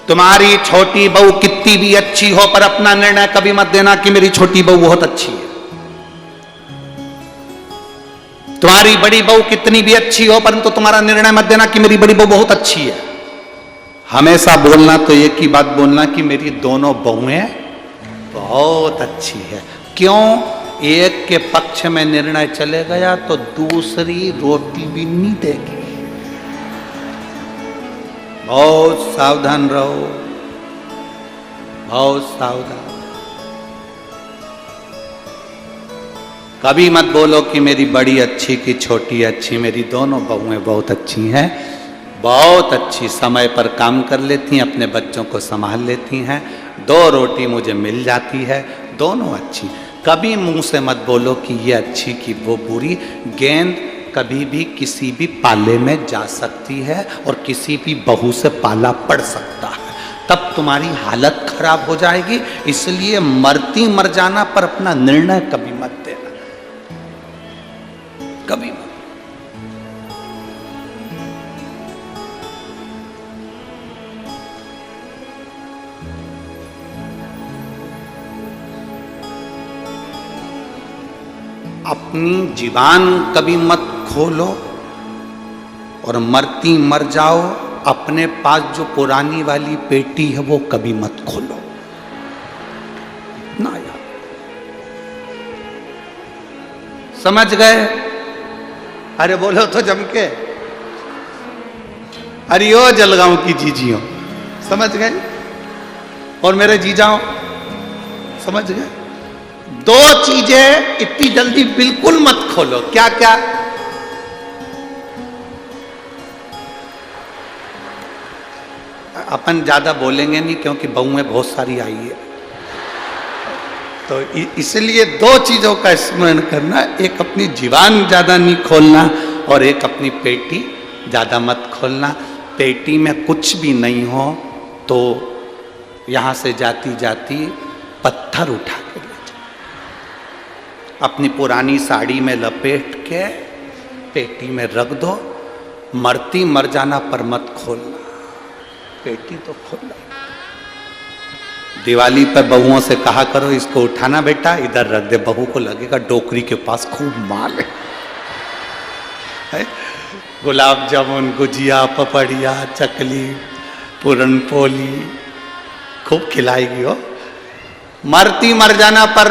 तुम्हारी छोटी बहू कितनी भी अच्छी हो, पर अपना निर्णय कभी मत देना कि मेरी छोटी बहू बहुत अच्छी है। तुम्हारी बड़ी बहू कितनी भी अच्छी हो, परंतु तुम्हारा निर्णय मत देना कि मेरी बड़ी बहू बहुत अच्छी है। हमेशा बोलना तो एक ही बात बोलना कि मेरी दोनों बहुएं बहुत अच्छी है। क्यों? एक के पक्ष में निर्णय चले गया तो दूसरी रोटी भी नहीं देगी। बहुत सावधान रहो, बहुत सावधान। कभी मत बोलो कि मेरी बड़ी अच्छी कि छोटी अच्छी, मेरी दोनों बहुएं बहुत अच्छी हैं, बहुत अच्छी, समय पर काम कर लेती हैं, अपने बच्चों को संभाल लेती हैं, 2 रोटी मुझे मिल जाती है, दोनों अच्छी। कभी मुंह से मत बोलो कि ये अच्छी कि वो बुरी। गेंद कभी भी किसी भी पाले में जा सकती है और किसी भी बहू से पाला पड़ सकता है, तब तुम्हारी हालत खराब हो जाएगी। इसलिए मरती मर जाना पर अपना निर्णय कभी मत देना, कभी मत। अपनी जीवान कभी मत खोलो और मरती मर जाओ। अपने पास जो पुरानी वाली पेटी है वो कभी मत खोलो। ना यार, समझ गए? अरे बोलो तो जम के। अरे ओ जलगांव की जीजियों, समझ गए? और मेरे जीजाओं समझ गए? दो चीजें इतनी जल्दी बिल्कुल मत खोलो। क्या क्या? अपन ज्यादा बोलेंगे नहीं क्योंकि बहुएं बहुत सारी आई है, तो इसलिए दो चीजों का स्मरण करना, एक अपनी जीवान ज्यादा नहीं खोलना और एक अपनी पेटी ज्यादा मत खोलना। पेटी में कुछ भी नहीं हो तो यहां से जाती जाती पत्थर उठा के ले जाओ, अपनी पुरानी साड़ी में लपेट के पेटी में रख दो। मरती मर जाना पर मत खोलना, पेटी तो खोलना। दिवाली पर बहुओं से कहा करो इसको उठाना बेटा, इधर रख दे, बहू को लगेगा डोकरी के पास खूब माल है। गुलाब जामुन, गुजिया, पपड़िया, चकली, पूरन पोली खूब खिलाएगी हो। मरती मर जाना पर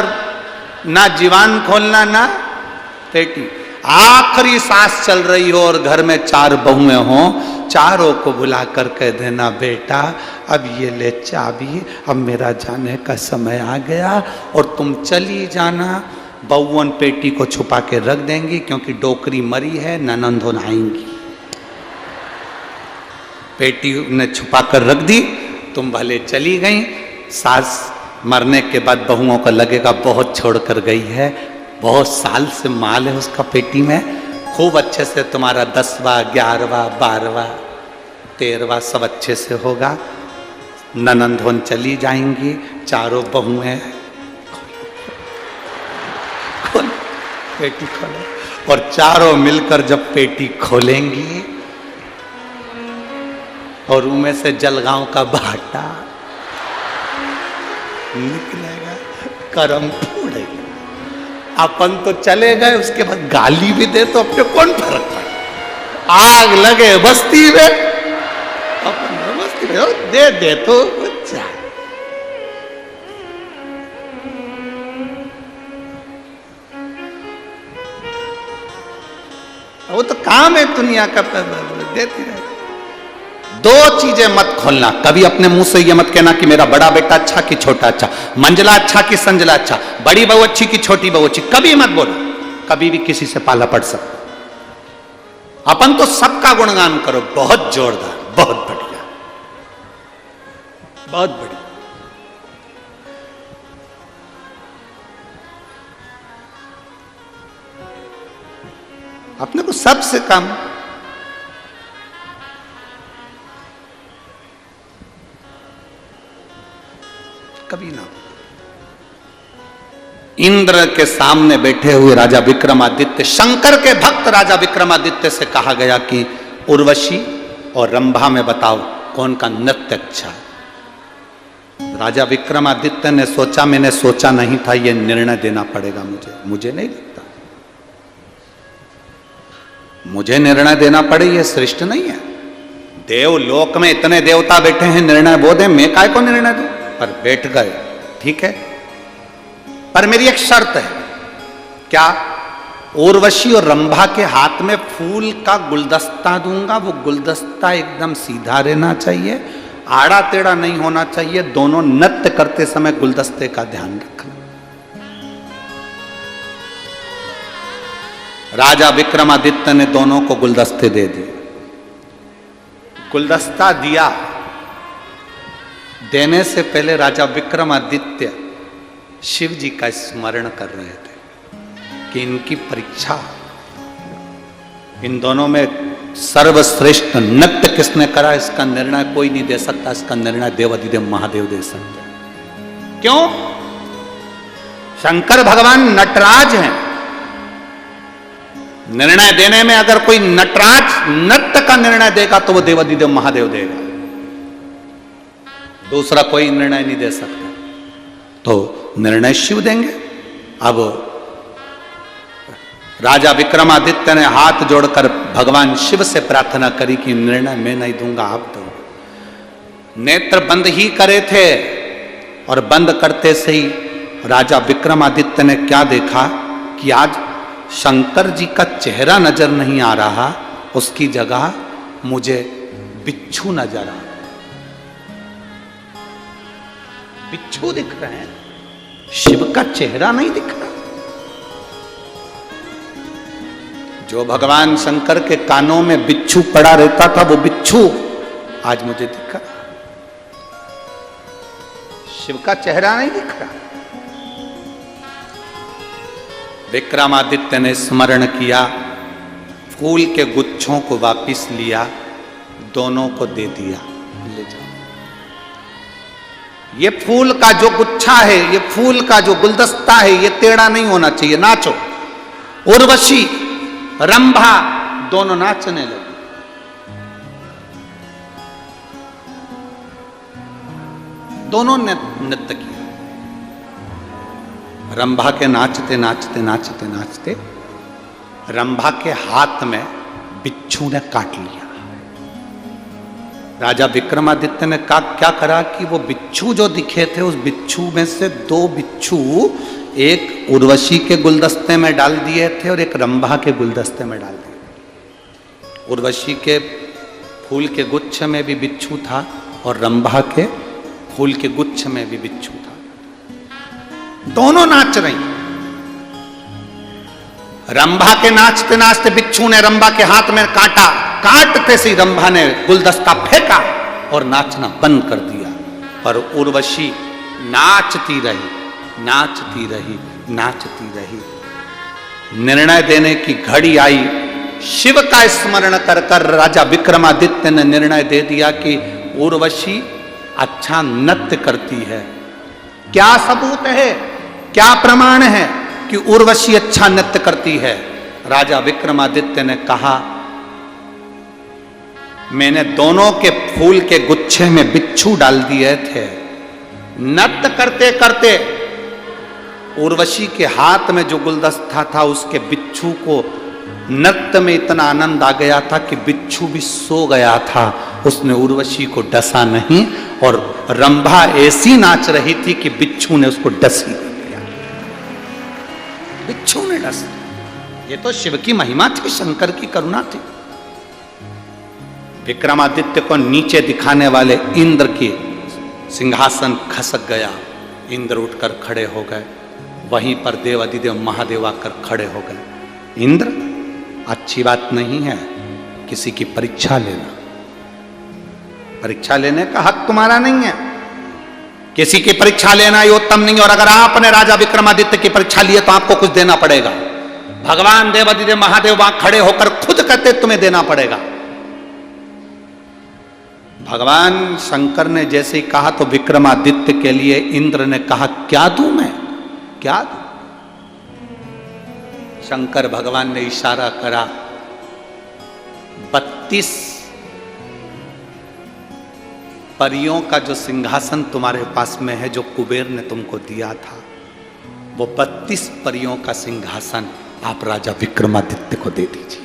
ना जीवान खोलना ना पेटी। आखिरी सांस चल रही हो और घर में 4 बहुएं हों, चारों को बुला कर कह देना बेटा अब ये ले चाबी, अब मेरा जाने का समय आ गया और तुम चली जाना। बहुवन पेटी को छुपा के रख देंगी क्योंकि डोकरी मरी है, ननंदों आएंगी। पेटी ने छुपा कर रख दी, तुम भले चली गई। सास मरने के बाद बहुओं को लगेगा बहुत छोड़ कर गई है, बहुत साल से माल है उसका पेटी में, खूब अच्छे से तुम्हारा 10वां 11वां 12वां 13वां सब अच्छे से होगा। ननंदोन चली जाएंगी, चारों बहुएं खोलो, पेटी खोलो। और चारों मिलकर जब पेटी खोलेंगी और उनमें से जलगांव का भाटा निकलेगा, करम फोड़ेगा। अपन तो चले गए, उसके बाद गाली भी दे तो अपने कौन फर्क पड़े। आग लगे बस्ती में, अपन बस्ती में दे दे तो जाए। वो तो काम है दुनिया का, देती रहे। दो चीजें मत खोलना। कभी अपने मुंह से ये मत कहना कि मेरा बड़ा बेटा अच्छा कि छोटा अच्छा, मंजला अच्छा कि संजला अच्छा, बड़ी बहू अच्छी कि छोटी बहू अच्छी, कभी मत बोलो। कभी भी किसी से पाला पड़ सकता। अपन तो सबका गुणगान करो, बहुत जोरदार, बहुत बढ़िया, बहुत बढ़िया। अपने को सबसे कम कभी ना। इंद्र के सामने बैठे हुए राजा विक्रमादित्य, शंकर के भक्त राजा विक्रमादित्य से कहा गया कि उर्वशी और रंभा में बताओ कौन का नृत्य अच्छा है। राजा विक्रमादित्य ने सोचा, मैंने सोचा नहीं था यह निर्णय देना पड़ेगा मुझे नहीं लगता मुझे निर्णय देना पड़े, यह श्रेष्ठ नहीं है। देवलोक में इतने देवता बैठे हैं, निर्णय वो दे, मैं काय को निर्णय दूं? पर बैठ गए, ठीक है। पर मेरी एक शर्त है। क्या? उर्वशी और रंभा के हाथ में फूल का गुलदस्ता दूंगा, वो गुलदस्ता एकदम सीधा रहना चाहिए, आड़ा टेढ़ा नहीं होना चाहिए। दोनों नृत्य करते समय गुलदस्ते का ध्यान रखना। राजा विक्रमादित्य ने दोनों को गुलदस्ते दे दिए। गुलदस्ता दिया, देने से पहले राजा विक्रमादित्य शिव जी का स्मरण कर रहे थे कि इनकी परीक्षा, इन दोनों में सर्वश्रेष्ठ नृत्य किसने करा, इसका निर्णय कोई नहीं दे सकता। इसका निर्णय देवाधिदेव महादेव दे सकते। क्यों? शंकर भगवान नटराज हैं। निर्णय देने में अगर कोई नटराज नृत्य का निर्णय देगा तो वो देवाधिदेव महादेव देगा, दूसरा कोई निर्णय नहीं दे सकता। तो निर्णय शिव देंगे। अब राजा विक्रमादित्य ने हाथ जोड़कर भगवान शिव से प्रार्थना करी कि निर्णय मैं नहीं दूंगा, आप दो। नेत्र बंद ही करे थे और बंद करते से ही राजा विक्रमादित्य ने क्या देखा कि आज शंकर जी का चेहरा नजर नहीं आ रहा, उसकी जगह मुझे बिच्छू नजर आ। बिच्छू दिख रहे हैं, शिव का चेहरा नहीं दिख रहा। जो भगवान शंकर के कानों में बिच्छू पड़ा रहता था, वो बिच्छू आज मुझे दिखा। शिव का चेहरा नहीं दिख रहा। विक्रमादित्य ने स्मरण किया, फूल के गुच्छों को वापिस लिया, दोनों को दे दिया, ले जाओ। ये फूल का जो गुच्छा है, ये फूल का जो गुलदस्ता है, ये टेढ़ा नहीं होना चाहिए। नाचो। उर्वशी, रंभा दोनों नाचने लगे। दोनों ने नृत्य किया। रंभा के नाचते नाचते नाचते नाचते रंभा के हाथ में बिच्छू ने काट लिया। राजा विक्रमादित्य ने क्या करा कि वो बिच्छू जो दिखे थे, उस बिच्छू में से 2 बिच्छू एक उर्वशी के गुलदस्ते में डाल दिए थे और एक रंभा के गुलदस्ते में डाल दिए। उर्वशी के फूल के गुच्छ में भी बिच्छू था और रंभा के फूल के गुच्छ में भी बिच्छू था। दोनों नाच रही। रंभा के नाचते नाचते बिच्छू ने रंभा के हाथ में काटा। काटते से रंभा ने गुलदस्ता फेंका और नाचना बंद कर दिया। पर उर्वशी नाचती रही, नाचती रही, नाचती रही। निर्णय देने की घड़ी आई। शिव का स्मरण कर कर राजा विक्रमादित्य ने निर्णय दे दिया कि उर्वशी अच्छा नृत्य करती है। क्या सबूत है, क्या प्रमाण है कि उर्वशी अच्छा नृत्य करती है? राजा विक्रमादित्य ने कहा, मैंने दोनों के फूल के गुच्छे में बिच्छू डाल दिए थे। नृत्य करते करते उर्वशी के हाथ में जो गुलदस्ता था, उसके बिच्छू को नृत्य में इतना आनंद आ गया था कि बिच्छू भी सो गया था। उसने उर्वशी को डसा नहीं और रंभा ऐसी नाच रही थी कि बिच्छू ने उसको डस ही दिया। बिच्छू ने डस। ये तो शिव की महिमा थी, शंकर की करुणा थी। विक्रमादित्य को नीचे दिखाने वाले इंद्र की सिंहासन खसक गया। इंद्र उठकर खड़े हो गए। वहीं पर देव अधिदेव महादेव आकर खड़े हो गए। इंद्र, अच्छी बात नहीं है किसी की परीक्षा लेना। परीक्षा लेने का हक तुम्हारा नहीं है। किसी की परीक्षा लेना ये उत्तम नहीं। और अगर आपने राजा विक्रमादित्य की परीक्षा ली तो आपको कुछ देना पड़ेगा। भगवान देव अधिदेव महादेव वहां खड़े होकर खुद कहते तुम्हें देना पड़ेगा। भगवान शंकर ने जैसे ही कहा तो विक्रमादित्य के लिए इंद्र ने कहा, क्या दूं मैं, क्या दूं? शंकर भगवान ने इशारा करा, 32 परियों का जो सिंहासन तुम्हारे पास में है, जो कुबेर ने तुमको दिया था, वो 32 परियों का सिंहासन आप राजा विक्रमादित्य को दे दीजिए।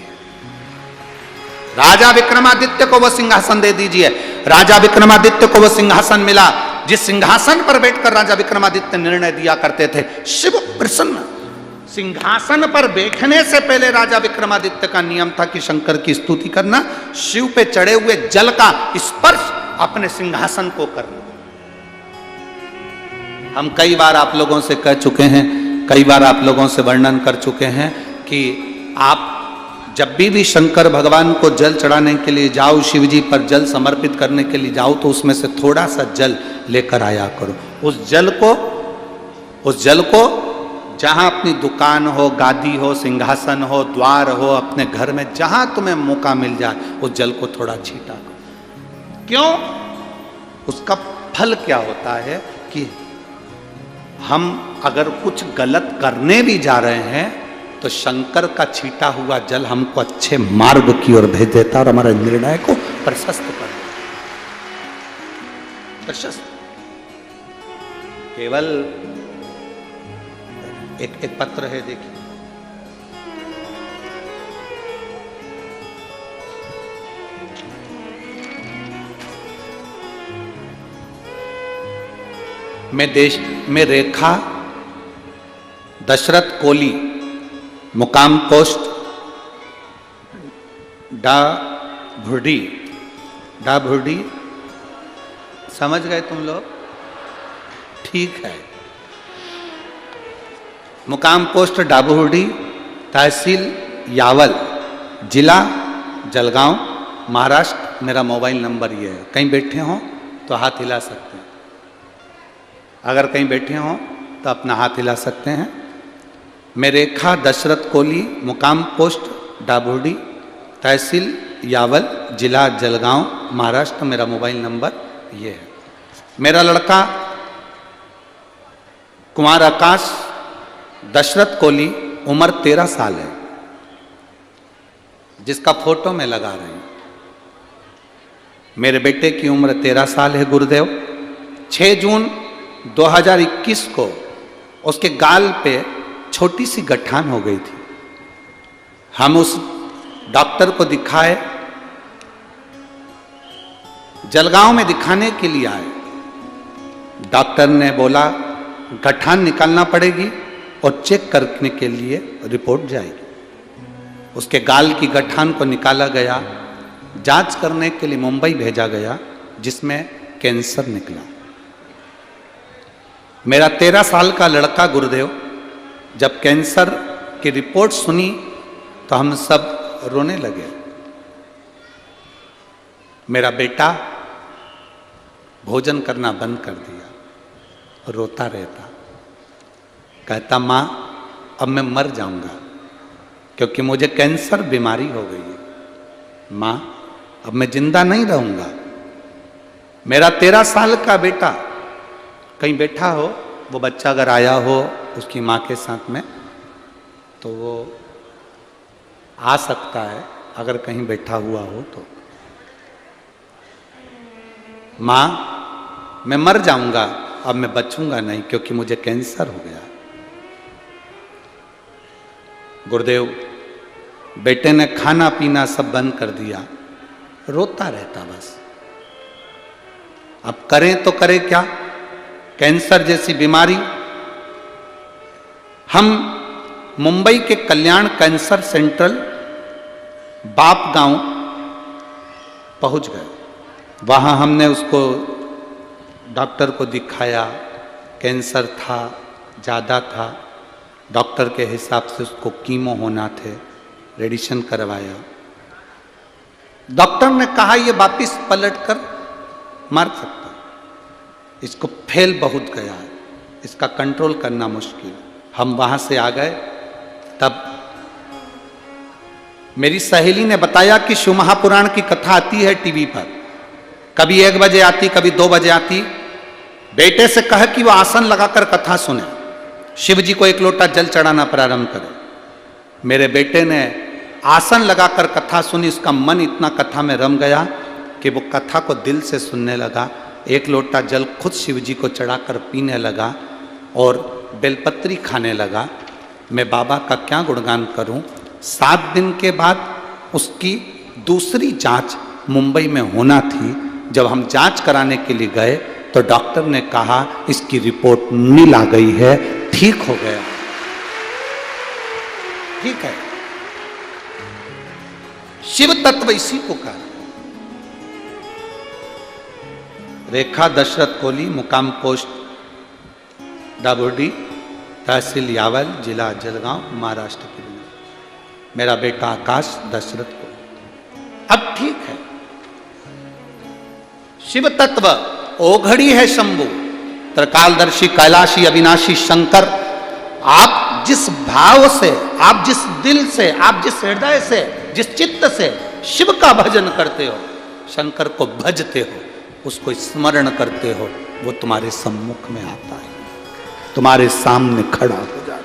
राजा विक्रमादित्य को वो सिंहासन दे दीजिए। राजा विक्रमादित्य को वो सिंहासन मिला जिस सिंहासन पर बैठकर राजा विक्रमादित्य निर्णय दिया करते थे। शिव प्रसन्न। सिंहासन पर बैठने से पहले राजा विक्रमादित्य का नियम था कि शंकर की स्तुति करना, शिव पे चढ़े हुए जल का स्पर्श अपने सिंहासन को करना। हम कई बार आप लोगों से कह चुके हैं, कई बार आप लोगों से वर्णन कर चुके हैं कि आप जब भी शंकर भगवान को जल चढ़ाने के लिए जाओ, शिव जी पर जल समर्पित करने के लिए जाओ, तो उसमें से थोड़ा सा जल लेकर आया करो। उस जल को जहां अपनी दुकान हो, गादी हो, सिंहासन हो, द्वार हो, अपने घर में जहां तुम्हें मौका मिल जाए, उस जल को थोड़ा छीटा करो। क्यों? उसका फल क्या होता है कि हम अगर कुछ गलत करने भी जा रहे हैं तो शंकर का छीटा हुआ जल हमको अच्छे मार्ग की ओर भेज देता और हमारे निर्णय को प्रशस्त कर देता। प्रशस्त। केवल एक पत्र है, देखिए, मैं देश में रेखा दशरथ कोली, मुकाम पोस्ट डा भुर्डी, समझ गए तुम लोग? ठीक है। मुकाम पोस्ट डाबूहुडी, तहसील यावल, जिला जलगांव, महाराष्ट्र। मेरा मोबाइल नंबर ये है। कहीं बैठे हों तो हाथ हिला सकते हैं। अगर कहीं बैठे हों तो अपना हाथ हिला सकते हैं। मैं रेखा दशरथ कोहली, मुकाम पोस्ट डाबूहुडी, तहसील यावल, जिला जलगांव, महाराष्ट्र। मेरा मोबाइल नंबर ये है। मेरा लड़का कुमार आकाश दशरथ कोहली, उम्र 13 साल है, जिसका फोटो में लगा रही हूं। मेरे बेटे की उम्र 13 साल है गुरुदेव। 6 जून 2021 को उसके गाल पे छोटी सी गठान हो गई थी। हम उस डॉक्टर को दिखाए, जलगांव में दिखाने के लिए आए। डॉक्टर ने बोला गठान निकालना पड़ेगी और चेक करने के लिए रिपोर्ट जाएगी। उसके गाल की गठान को निकाला गया, जांच करने के लिए मुंबई भेजा गया, जिसमें कैंसर निकला। मेरा 13 साल का लड़का गुरुदेव, जब कैंसर की रिपोर्ट सुनी तो हम सब रोने लगे। मेरा बेटा भोजन करना बंद कर दिया, रोता रहता, कहता माँ अब मैं मर जाऊंगा क्योंकि मुझे कैंसर बीमारी हो गई है। माँ अब मैं जिंदा नहीं रहूंगा। मेरा 13 साल का बेटा कहीं बैठा हो, वो बच्चा अगर आया हो उसकी माँ के साथ में, तो वो आ सकता है अगर कहीं बैठा हुआ हो तो। माँ मैं मर जाऊंगा, अब मैं बचूंगा नहीं क्योंकि मुझे कैंसर हो गया। गुरुदेव बेटे ने खाना पीना सब बंद कर दिया, रोता रहता बस। अब करें तो करें क्या? कैंसर जैसी बीमारी। हम मुंबई के कल्याण कैंसर सेंट्रल बाप गांव पहुंच गए। वहां हमने उसको डॉक्टर को दिखाया, कैंसर था, ज़्यादा था। डॉक्टर के हिसाब से उसको कीमो होना थे, रेडिएशन करवाया। डॉक्टर ने कहा ये वापिस पलट कर मर सकता, इसको फेल बहुत गया है, इसका कंट्रोल करना मुश्किल। हम वहां से आ गए। तब मेरी सहेली ने बताया कि शिव महापुराण की कथा आती है टीवी पर, कभी 1 बजे आती, कभी 2 बजे आती। बेटे से कहा कि वो आसन लगाकर कथा सुने, शिव जी को 1 लोटा जल चढ़ाना प्रारंभ करे। मेरे बेटे ने आसन लगाकर कथा सुनी, उसका मन इतना कथा में रम गया कि वो कथा को दिल से सुनने लगा। 1 लोटा जल खुद शिव जी को चढ़ाकर पीने लगा और बेलपत्री खाने लगा। मैं बाबा का क्या गुणगान करूं। 7 दिन के बाद उसकी दूसरी जांच मुंबई में होना थी। जब हम जांच कराने के लिए गए तो डॉक्टर ने कहा इसकी रिपोर्ट नील आ गई है, ठीक हो गया। ठीक है, शिव तत्व इसी को कहा। रेखा दशरथ कोहली, मुकाम पोस्ट डाबूहुडी, तहसील यावल, जिला जलगांव, महाराष्ट्र के लिए। मेरा बेटा आकाश दशरथ कोहली। अब ठीक है। शिव तत्व ओघड़ी है शंभु, त्रिकालदर्शी, कैलाशी, अविनाशी शंकर। आप जिस भाव से, आप जिस दिल से, आप जिस हृदय से, जिस चित्त से शिव का भजन करते हो, शंकर को भजते हो, उसको स्मरण करते हो, वो तुम्हारे सम्मुख में आता है, तुम्हारे सामने खड़ा हो जाता है।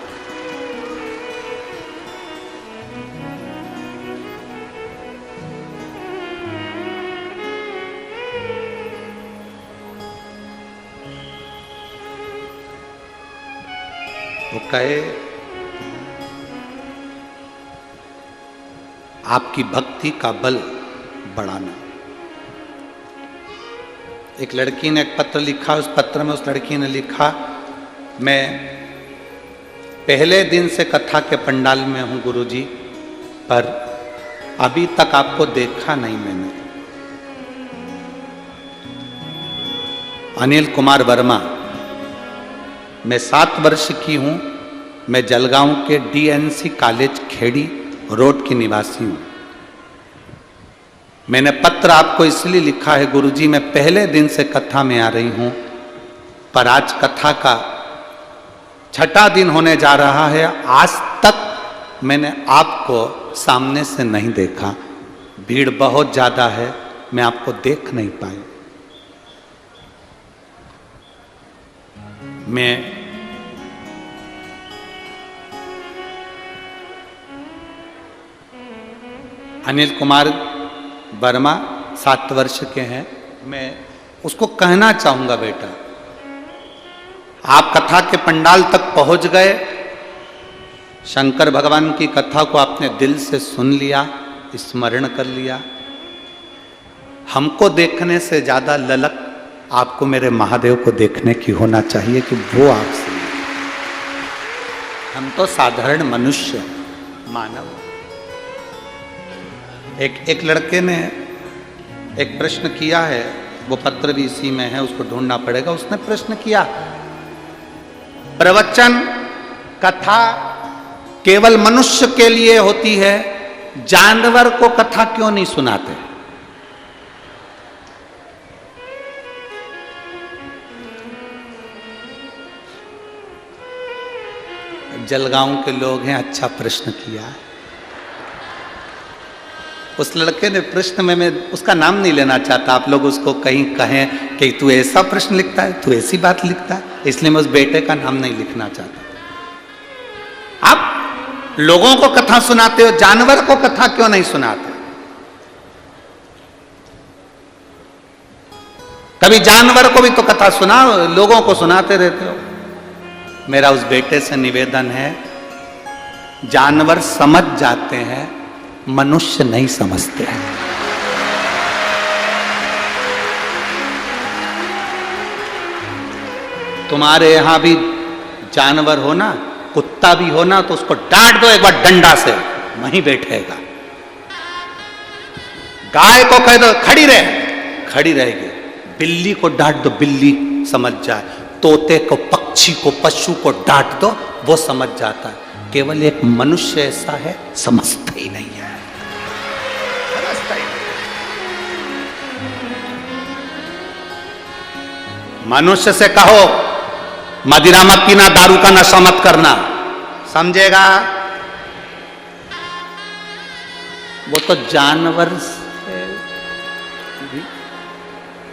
वो कहे आपकी भक्ति का बल बढ़ाना। एक लड़की ने एक पत्र लिखा, उस पत्र में उस लड़की ने लिखा, मैं पहले दिन से कथा के पंडाल में हूं गुरुजी, पर अभी तक आपको देखा नहीं मैंने। अनिल कुमार वर्मा मैं 7 वर्ष की हूँ। मैं जलगांव के DNC कॉलेज खेड़ी रोड की निवासी हूँ। मैंने पत्र आपको इसलिए लिखा है गुरुजी, मैं पहले दिन से कथा में आ रही हूँ, पर आज कथा का 6ठा दिन होने जा रहा है। आज तक मैंने आपको सामने से नहीं देखा। भीड़ बहुत ज़्यादा है, मैं आपको देख नहीं पाई। मैं अनिल कुमार वर्मा 7 वर्ष के हैं। मैं उसको कहना चाहूँगा, बेटा आप कथा के पंडाल तक पहुँच गए, शंकर भगवान की कथा को आपने दिल से सुन लिया, स्मरण कर लिया। हमको देखने से ज़्यादा ललक आपको मेरे महादेव को देखने की होना चाहिए कि वो आपसे। हम तो साधारण मनुष्य मानव। एक लड़के ने एक प्रश्न किया है, वो पत्र भी इसी में है, उसको ढूंढना पड़ेगा। उसने प्रश्न किया, प्रवचन कथा केवल मनुष्य के लिए होती है, जानवर को कथा क्यों नहीं सुनाते? जलगांव के लोग हैं, अच्छा प्रश्न किया है। उस लड़के ने प्रश्न में, मैं उसका नाम नहीं लेना चाहता, आप लोग उसको कहीं कहें कि तू ऐसा प्रश्न लिखता है, तू ऐसी बात लिखता है, इसलिए मैं उस बेटे का नाम नहीं लिखना चाहता। आप लोगों को कथा सुनाते हो, जानवर को कथा क्यों नहीं सुनाते? कभी जानवर को भी तो कथा सुनाओ, लोगों को सुनाते रहते हो। मेरा उस बेटे से निवेदन है, जानवर समझ जाते हैं, मनुष्य नहीं समझते हैं। तुम्हारे यहां भी जानवर हो ना, कुत्ता भी हो ना, तो उसको डांट दो एक बार डंडा से, वहीं बैठेगा। गाय को कह दो खड़ी रहे, खड़ी रहेगी। बिल्ली को डांट दो, बिल्ली समझ जाए। तोते को, पक्षी को, पशु को डांट दो, वो समझ जाता है। केवल एक मनुष्य ऐसा है, समझता ही नहीं है, समझता ही नहीं। मनुष्य से कहो मदिरा मत पीना, दारू का नशा मत करना, समझेगा? वो तो जानवर से।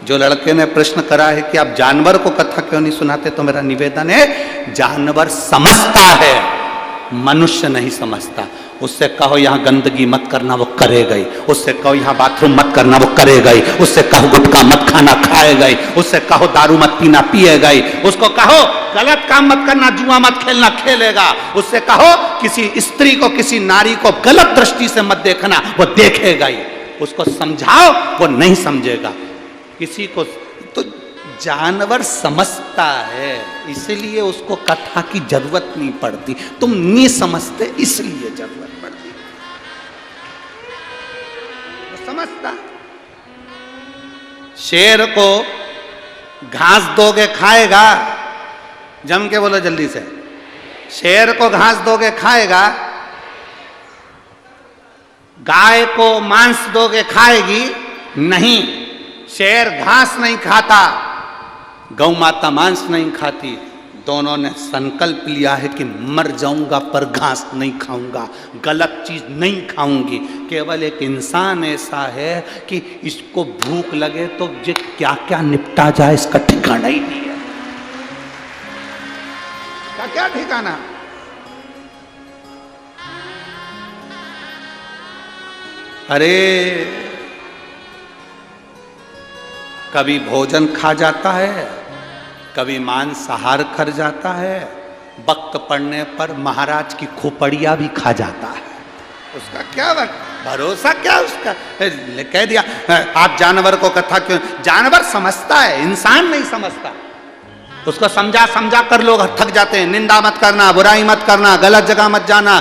जो लड़के ने प्रश्न करा है कि आप जानवर को कथा क्यों नहीं सुनाते, तो मेरा निवेदन है, जानवर समझता है, मनुष्य नहीं समझता। उससे कहो यहां गंदगी मत करना, वो करेगा ही। उससे कहो यहां बाथरूम मत करना, वो करेगा ही। उससे कहो गुटखा मत खाना, खाएगा ही। उससे कहो दारू मत पीना, पिएगा ही। उसको कहो गलत काम मत करना, जुआ मत खेलना, खेलेगा। उससे कहो किसी स्त्री को, किसी नारी को गलत दृष्टि से मत देखना, वो देखेगा ही। उसको समझाओ, वो नहीं समझेगा। किसी को तो जानवर समझता है, इसलिए उसको कथा की जरूरत नहीं पड़ती। तुम नहीं समझते, इसलिए जरूरत पड़ती। वो समझता। शेर को घास दोगे खाएगा, जम के बोलो जल्दी से। शेर को घास दोगे खाएगा, गाय को मांस दोगे खाएगी नहीं। शेर घास नहीं खाता, गौ माता मांस नहीं खाती। दोनों ने संकल्प लिया है कि मर जाऊंगा पर घास नहीं खाऊंगा, गलत चीज नहीं खाऊंगी। केवल एक इंसान ऐसा है कि इसको भूख लगे तो ये क्या क्या निपटा जाए, इसका ठिकाना ही नहीं है। क्या क्या ठिकाना? अरे कभी भोजन खा जाता है, कभी मांसाहार कर जाता है, वक्त पड़ने पर महाराज की खोपड़िया भी खा जाता है। उसका क्या भरोसा, क्या उसका? कह दिया आप जानवर को कथा क्यों? जानवर समझता है, इंसान नहीं समझता। उसको समझा समझा कर लोग थक जाते हैं। निंदा मत करना, बुराई मत करना, गलत जगह मत जाना।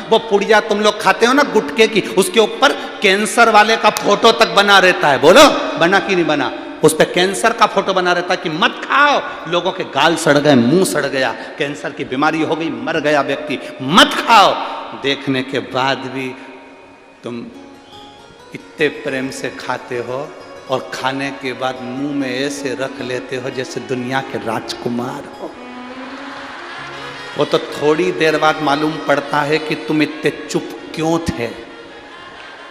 वो पुड़िया तुम लोग खाते हो ना गुटके की, उसके ऊपर कैंसर वाले का फोटो तक बना रहता है। बोलो बना कि नहीं बना? उस पे कैंसर का फोटो बना रहता कि मत खाओ, लोगों के गाल सड़ गए, मुंह सड़ गया, कैंसर की बीमारी हो गई, मर गया व्यक्ति, मत खाओ। देखने के बाद भी तुम इतने प्रेम से खाते हो और खाने के बाद मुंह में ऐसे रख लेते हो जैसे दुनिया के राजकुमार हो। वो तो थोड़ी देर बाद मालूम पड़ता है कि तुम इतने चुप क्यों थे।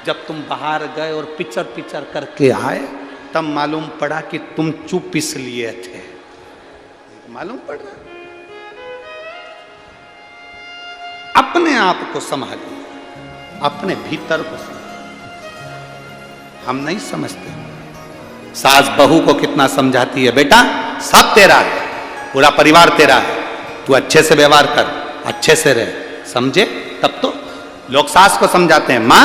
जब तुम बाहर गए और पिचर पिचर करके आए तब मालूम पड़ा कि तुम चुप इसलिए थे। मालूम पड़ा। अपने आप को संभालिए, अपने भीतर को समझिए। हम नहीं समझते। सास बहू को कितना समझाती है, बेटा सब तेरा है, पूरा परिवार तेरा है, तू अच्छे से व्यवहार कर, अच्छे से रह, समझे? तब तो लोग सास को समझाते हैं, माँ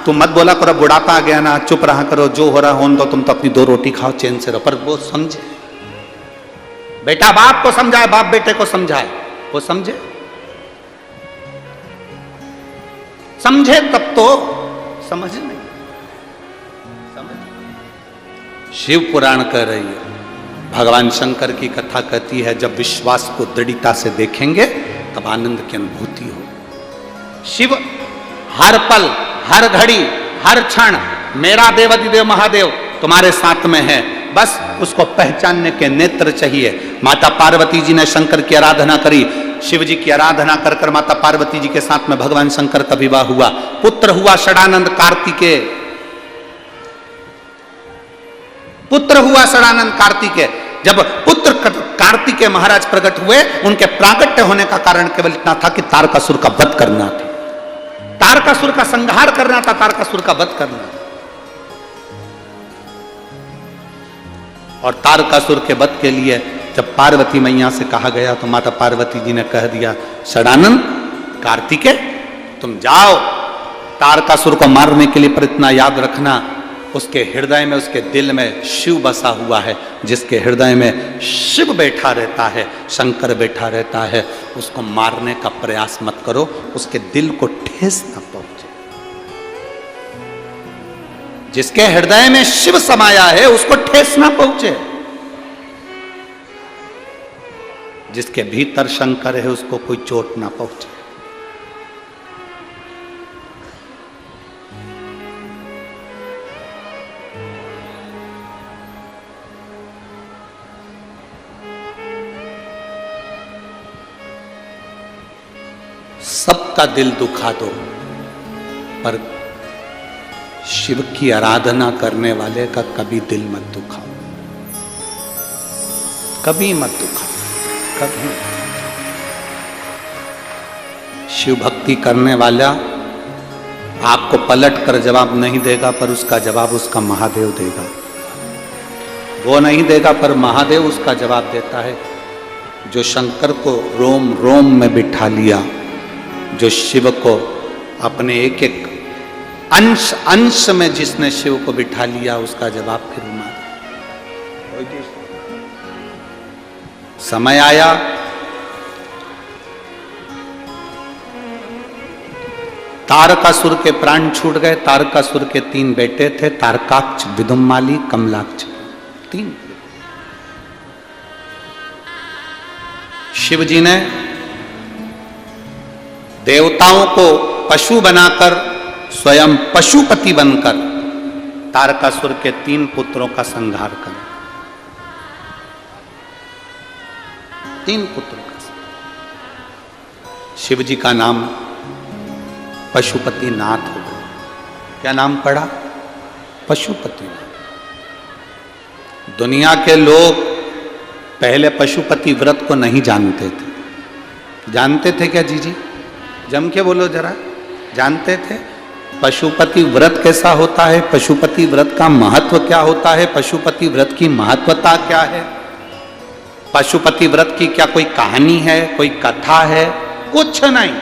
तुम मत बोला करो, बुढ़ापा आ गया ना, चुप रहा करो, जो हो रहा हो दो, तुम तो अपनी 2 रोटी खाओ, चैन से रहो। पर वो समझे। बेटा बाप को समझाए, बाप बेटे को समझाए, वो समझे? समझे तब तो समझ नहीं। समझ। शिव पुराण कह रही है, भगवान शंकर की कथा कहती है, जब विश्वास को दृढ़ता से देखेंगे तब आनंद की अनुभूति हो। शिव हर पल, हर घड़ी, हर क्षण मेरा देवाधिदेव महादेव तुम्हारे साथ में है, बस उसको पहचानने के नेत्र चाहिए। माता पार्वती जी ने शंकर की आराधना करी, शिव जी की आराधना कर कर माता पार्वती जी के साथ में भगवान शंकर का विवाह हुआ, पुत्र हुआ षडानंद कार्तिकेय, पुत्र हुआ षडानंद कार्तिकेय। जब पुत्र कार्तिकेय महाराज प्रकट हुए, उनके प्राकट्य होने का कारण केवल इतना था कि तारकासुर का वध करना था, तारकासुर का संहार करना था, तारकासुर का वध करना था। और तारकासुर के वध के लिए जब पार्वती मैया से कहा गया तो माता पार्वती जी ने कह दिया, षडानंद कार्तिकेय तुम जाओ, तारकासुर को मारने के लिए, पर इतना याद रखना उसके हृदय में, उसके दिल में शिव बसा हुआ है। जिसके हृदय में शिव बैठा रहता है, शंकर बैठा रहता है, उसको मारने का प्रयास मत करो, उसके दिल को ठेस न पहुंचे। जिसके हृदय में शिव समाया है उसको ठेस ना पहुंचे, जिसके भीतर शंकर है उसको कोई चोट ना पहुंचे। सबका दिल दुखा दो, पर शिव की आराधना करने वाले का कभी दिल मत दुखाओ, कभी मत दुखाओ, कभी। शिव भक्ति करने वाला आपको पलट कर जवाब नहीं देगा, पर उसका जवाब उसका महादेव देगा। वो नहीं देगा पर महादेव उसका जवाब देता है। जो शंकर को रोम रोम में बिठा लिया, जो शिव को अपने एक एक अंश अंश में जिसने शिव को बिठा लिया, उसका जवाब फिर महादेव। समय आया तारकासुर के प्राण छूट गए। तारकासुर के 3 बेटे थे, तारकाक्ष, विदुम्माली, कमलाक्ष, 3। शिव जी ने देवताओं को पशु बनाकर स्वयं पशुपति बनकर तारकासुर के 3 पुत्रों का संहार कर, 3 पुत्रों का। शिव जी का नाम पशुपति नाथ हो गया। क्या नाम पड़ा? पशुपति नाथ। दुनिया के लोग पहले पशुपति व्रत को नहीं जानते थे। जानते थे क्या जी? जम के बोलो जरा, जानते थे? पशुपति व्रत कैसा होता है, पशुपति व्रत का महत्व क्या होता है, पशुपति व्रत की महत्वता क्या है, पशुपति व्रत की क्या कोई कहानी है, कोई कथा है? कुछ नहीं।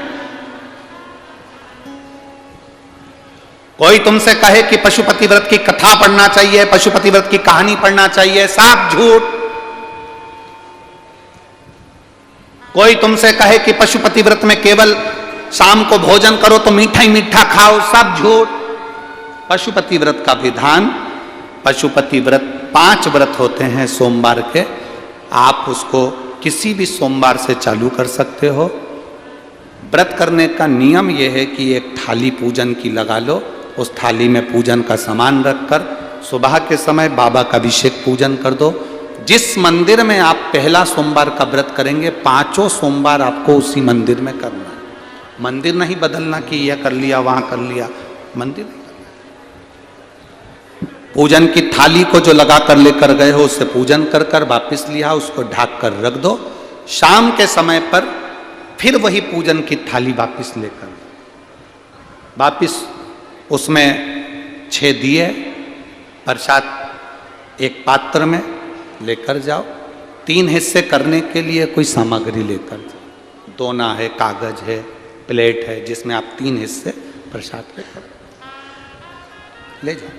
कोई तुमसे कहे कि पशुपति व्रत की कथा पढ़ना चाहिए, पशुपति व्रत की कहानी पढ़ना चाहिए, सब झूठ। कोई तुमसे कहे कि पशुपति व्रत में केवल शाम को भोजन करो तो मीठा ही मीठा खाओ, सब झूठ। पशुपति व्रत का विधान, पशुपति व्रत 5 व्रत होते हैं सोमवार के, आप उसको किसी भी सोमवार से चालू कर सकते हो। व्रत करने का नियम यह है कि एक थाली पूजन की लगा लो, उस थाली में पूजन का सामान रखकर सुबह के समय बाबा का अभिषेक पूजन कर दो। जिस मंदिर में आप पहला सोमवार का व्रत करेंगे 5 सोमवार आपको उसी मंदिर में करना है। मंदिर नहीं बदलना कि यह कर लिया वहां कर लिया, मंदिर नहीं करना। पूजन की थाली को जो लगा कर लेकर गए हो उससे पूजन कर कर वापिस लिया, उसको ढक कर रख दो। शाम के समय पर फिर वही पूजन की थाली वापिस लेकर वापिस उसमें 6 दिए प्रसाद एक पात्र में लेकर जाओ। 3 हिस्से करने के लिए कोई सामग्री लेकर जाओ, दोना है, कागज है, प्लेट है, जिसमें आप 3 हिस्से प्रसाद लेकर ले जाओ।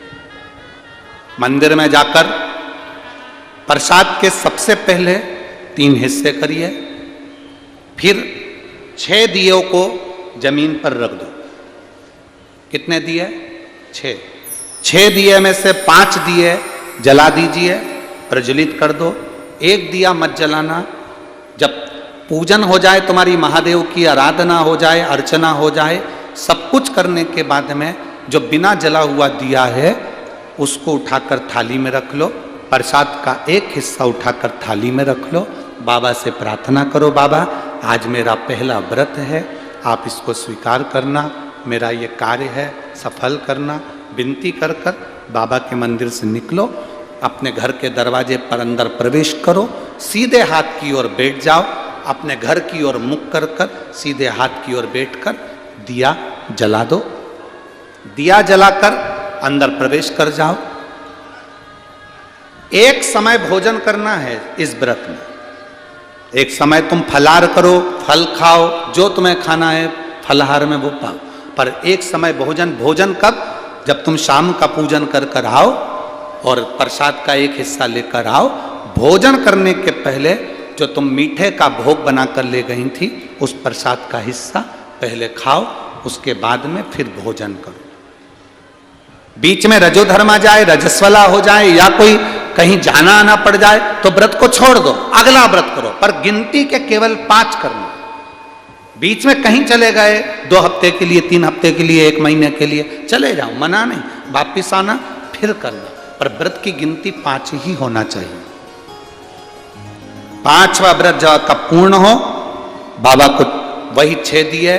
मंदिर में जाकर प्रसाद के सबसे पहले 3 हिस्से करिए, फिर 6 दियों को जमीन पर रख दो। कितने दिए? 6 दिए में से 5 दिए जला दीजिए, प्रज्वलित कर दो। 1 दिया मत जलाना। जब पूजन हो जाए, तुम्हारी महादेव की आराधना हो जाए, अर्चना हो जाए, सब कुछ करने के बाद में जो बिना जला हुआ दिया है उसको उठाकर थाली में रख लो। प्रसाद का एक हिस्सा उठाकर थाली में रख लो। बाबा से प्रार्थना करो, बाबा आज मेरा पहला व्रत है, आप इसको स्वीकार करना, मेरा ये कार्य है सफल करना। विनती कर कर बाबा के मंदिर से निकलो, अपने घर के दरवाजे पर अंदर प्रवेश करो, सीधे हाथ की ओर बैठ जाओ, अपने घर की ओर मुख कर कर सीधे हाथ की ओर बैठकर दिया जला दो। दिया जलाकर अंदर प्रवेश कर जाओ। एक समय भोजन करना है इस व्रत में। एक समय तुम फलाहार करो, फल खाओ, जो तुम्हें खाना है फलाहार में वो पाओ, पर एक समय भोजन कब? जब तुम शाम का पूजन कर कर आओ और प्रसाद का एक हिस्सा लेकर आओ। भोजन करने के पहले जो तुम मीठे का भोग बनाकर ले गई थी उस प्रसाद का हिस्सा पहले खाओ, उसके बाद में फिर भोजन करो। बीच में रजोधर्म आ जाए, रजस्वला हो जाए या कोई कहीं जाना आना पड़ जाए तो व्रत को छोड़ दो, अगला व्रत करो, पर गिनती के केवल 5 करना। बीच में कहीं चले गए 2 हफ्ते के लिए, 3 हफ्ते के लिए, 1 महीने के लिए चले जाओ, मना नहीं, वापिस आना फिर करना, पर व्रत की गिनती 5 ही होना चाहिए। 5वां व्रत जब कब पूर्ण हो, बाबा को वही 6 दिए,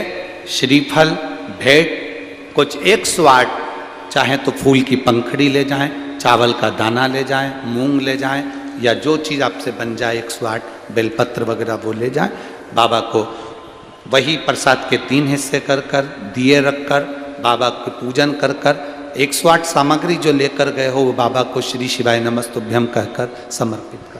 श्रीफल, भेंट, कुछ 108, चाहे तो फूल की पंखड़ी ले जाएं, चावल का दाना ले जाएं, मूंग ले जाएं, या जो चीज़ आपसे बन जाए 108, बेलपत्र वगैरह वो ले जाएं। बाबा को वही प्रसाद के 3 हिस्से कर कर दिए रख कर बाबा को पूजन कर कर 108 सामग्री जो लेकर गए हो वो बाबा को श्री शिवाय नमस्तुभ्यम कहकर समर्पित कर।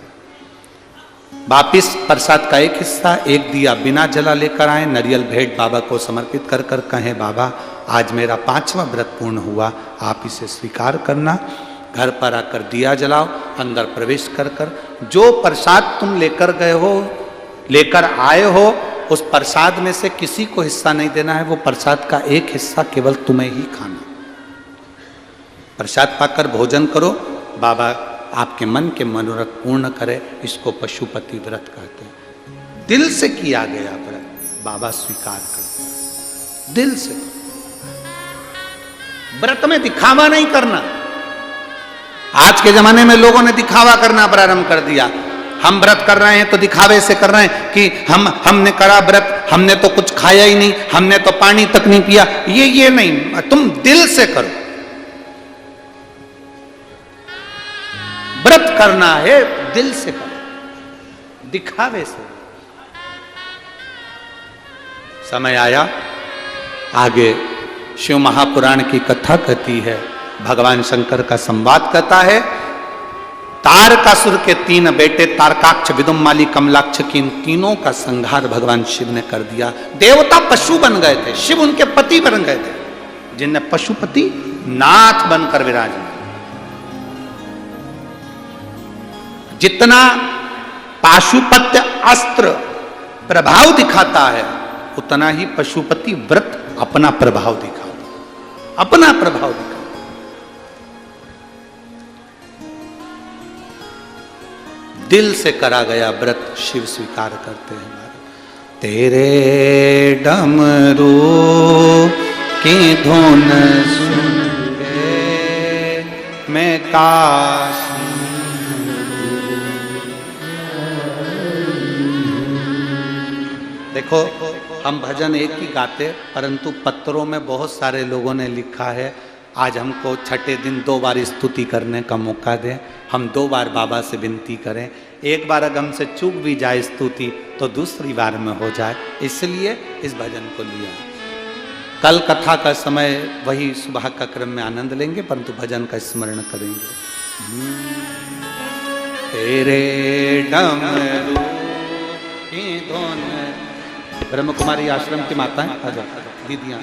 वापिस प्रसाद का एक हिस्सा, एक दिया बिना जला लेकर आए, नरियल भेंट बाबा को समर्पित कर कर कहें, बाबा आज मेरा 5वां व्रत पूर्ण हुआ, आप इसे स्वीकार करना। घर पर आकर दिया जलाओ, अंदर प्रवेश कर कर जो प्रसाद तुम लेकर गए हो, लेकर आए हो, उस प्रसाद में से किसी को हिस्सा नहीं देना है। वो प्रसाद का एक हिस्सा केवल तुम्हें ही खाना। प्रसाद पाकर भोजन करो, बाबा आपके मन के मनोरथ पूर्ण करे। इसको पशुपति व्रत कहते हैं। दिल से किया गया व्रत बाबा स्वीकार करते हैं, दिल से। व्रत में दिखावा नहीं करना। आज के जमाने में लोगों ने दिखावा करना प्रारंभ कर दिया। हम व्रत कर रहे हैं तो दिखावे से कर रहे हैं कि हमने करा व्रत, हमने तो कुछ खाया ही नहीं, हमने तो पानी तक नहीं पिया। ये नहीं, तुम दिल से करो। व्रत करना है दिल से करो, दिखावे से। समय आया, आगे शिव महापुराण की कथा कहती है, भगवान शंकर का संवाद कहता है। तारकासुर के 3 बेटे तारकाक्ष, विदुम्माली, कमलाक्ष की इन तीनों का संहार भगवान शिव ने कर दिया। देवता पशु बन गए थे, शिव उनके पति बन गए थे, जिनने पशुपति नाथ बनकर विराजमान। जितना पाशुपत्य अस्त्र प्रभाव दिखाता है उतना ही पशुपति व्रत अपना प्रभाव दिखाता, अपना प्रभाव दिखाता। दिल से करा गया व्रत शिव स्वीकार करते हैं। तेरे डमरू की धुन सुन के मैं काशी। देखो, हम भजन एक ही गाते, परंतु पत्रों में बहुत सारे लोगों ने लिखा है आज हमको छठे दिन 2 बार स्तुति करने का मौका दें, हम 2 बार बाबा से विनती करें। एक बार अगर हमसे चूक भी जाए स्तुति तो दूसरी बार में हो जाए, इसलिए इस भजन को लिया। कल कथा का समय वही सुबह का क्रम में आनंद लेंगे, परंतु भजन का स्मरण करेंगे। तेरे डमरू की धुन। ब्रह्म कुमारी आश्रम की माताएं आ जाओ, दीदियां।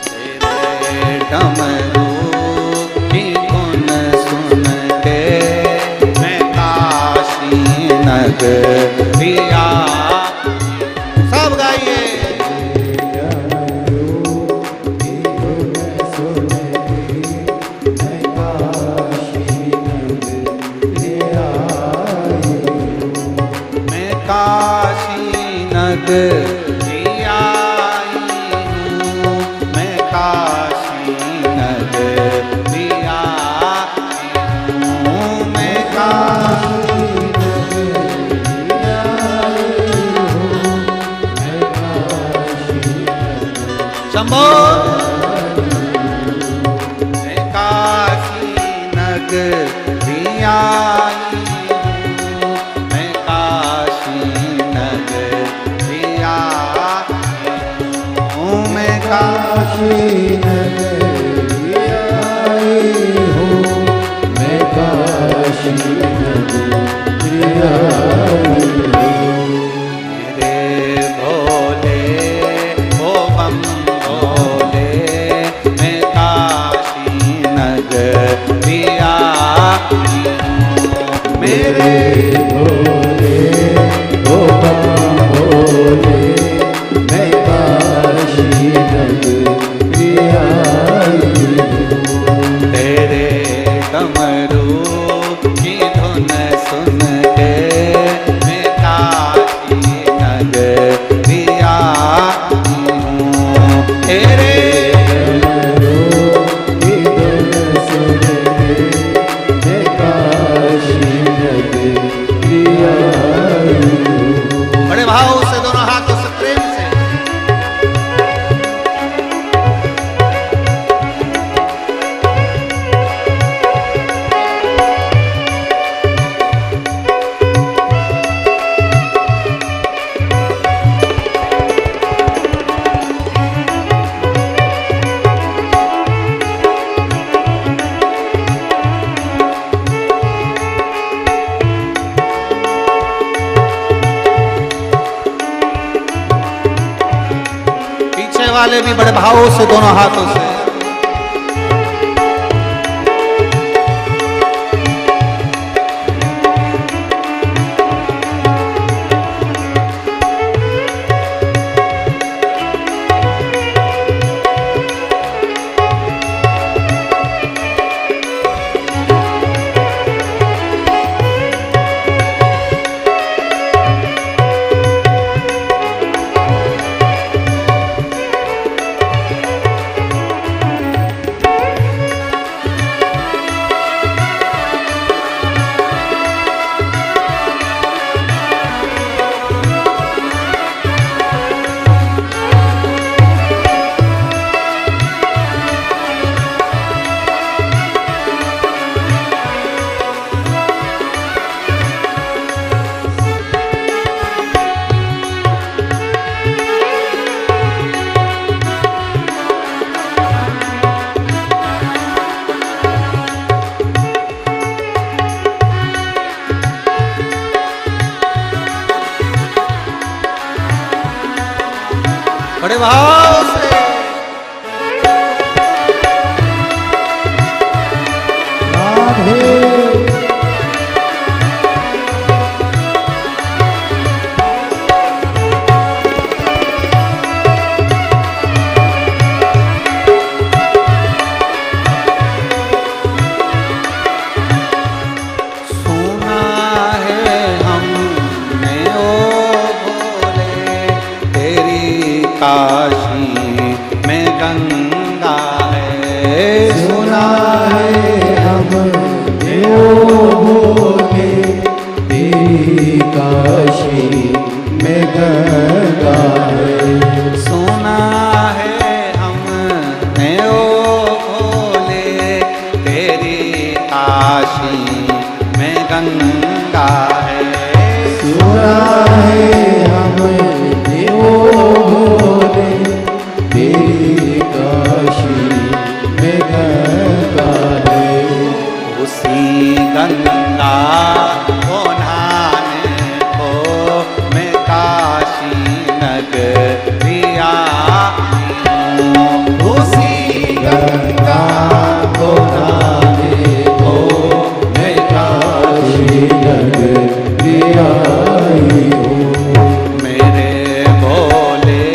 तेरे डमरू की धुन सुन के मैं काशी नगरिया। सब गाइए। काशी नगरिया हूँ, मैं काशी नगरिया हूँ, मैं काशी नगरिया हूँ, मैं काशी शंभो। मैं काशी नगरिया काशी नगरिया हूँ, मैं काशी नगरिया हूँ। मेरे भोले ओ बम भोले, मैं काशी नगरिया हूँ। मेरे भोले ओ बम भोले, मैं काशी नगरिया हूँ। तेरे डमरू की धुन सुन के मैं काशी नगरिया हूँ। तेरे डमरू की धुन सुन के मैं काशी नगरिया हूँ। बड़े भाव से दोनों हाथों से प्रेम से। वाले भी बड़े भावों से दोनों हाथों से। बड़े भाव से। काशी में गंगा है। सुना है हमने ओ भोले तेरी काशी में गंगा है। सुना है हमने ओ भोले तेरी काशी में गंगा है। सुना है हमने ओ भोले तेरी काशी में गंगा है। उसी गंगा को नहाने को मैं काशी नगरी आई हूँ। उसी गंगा को नहाने को मैं काशी नगरी आई हूँ। मेरे भोले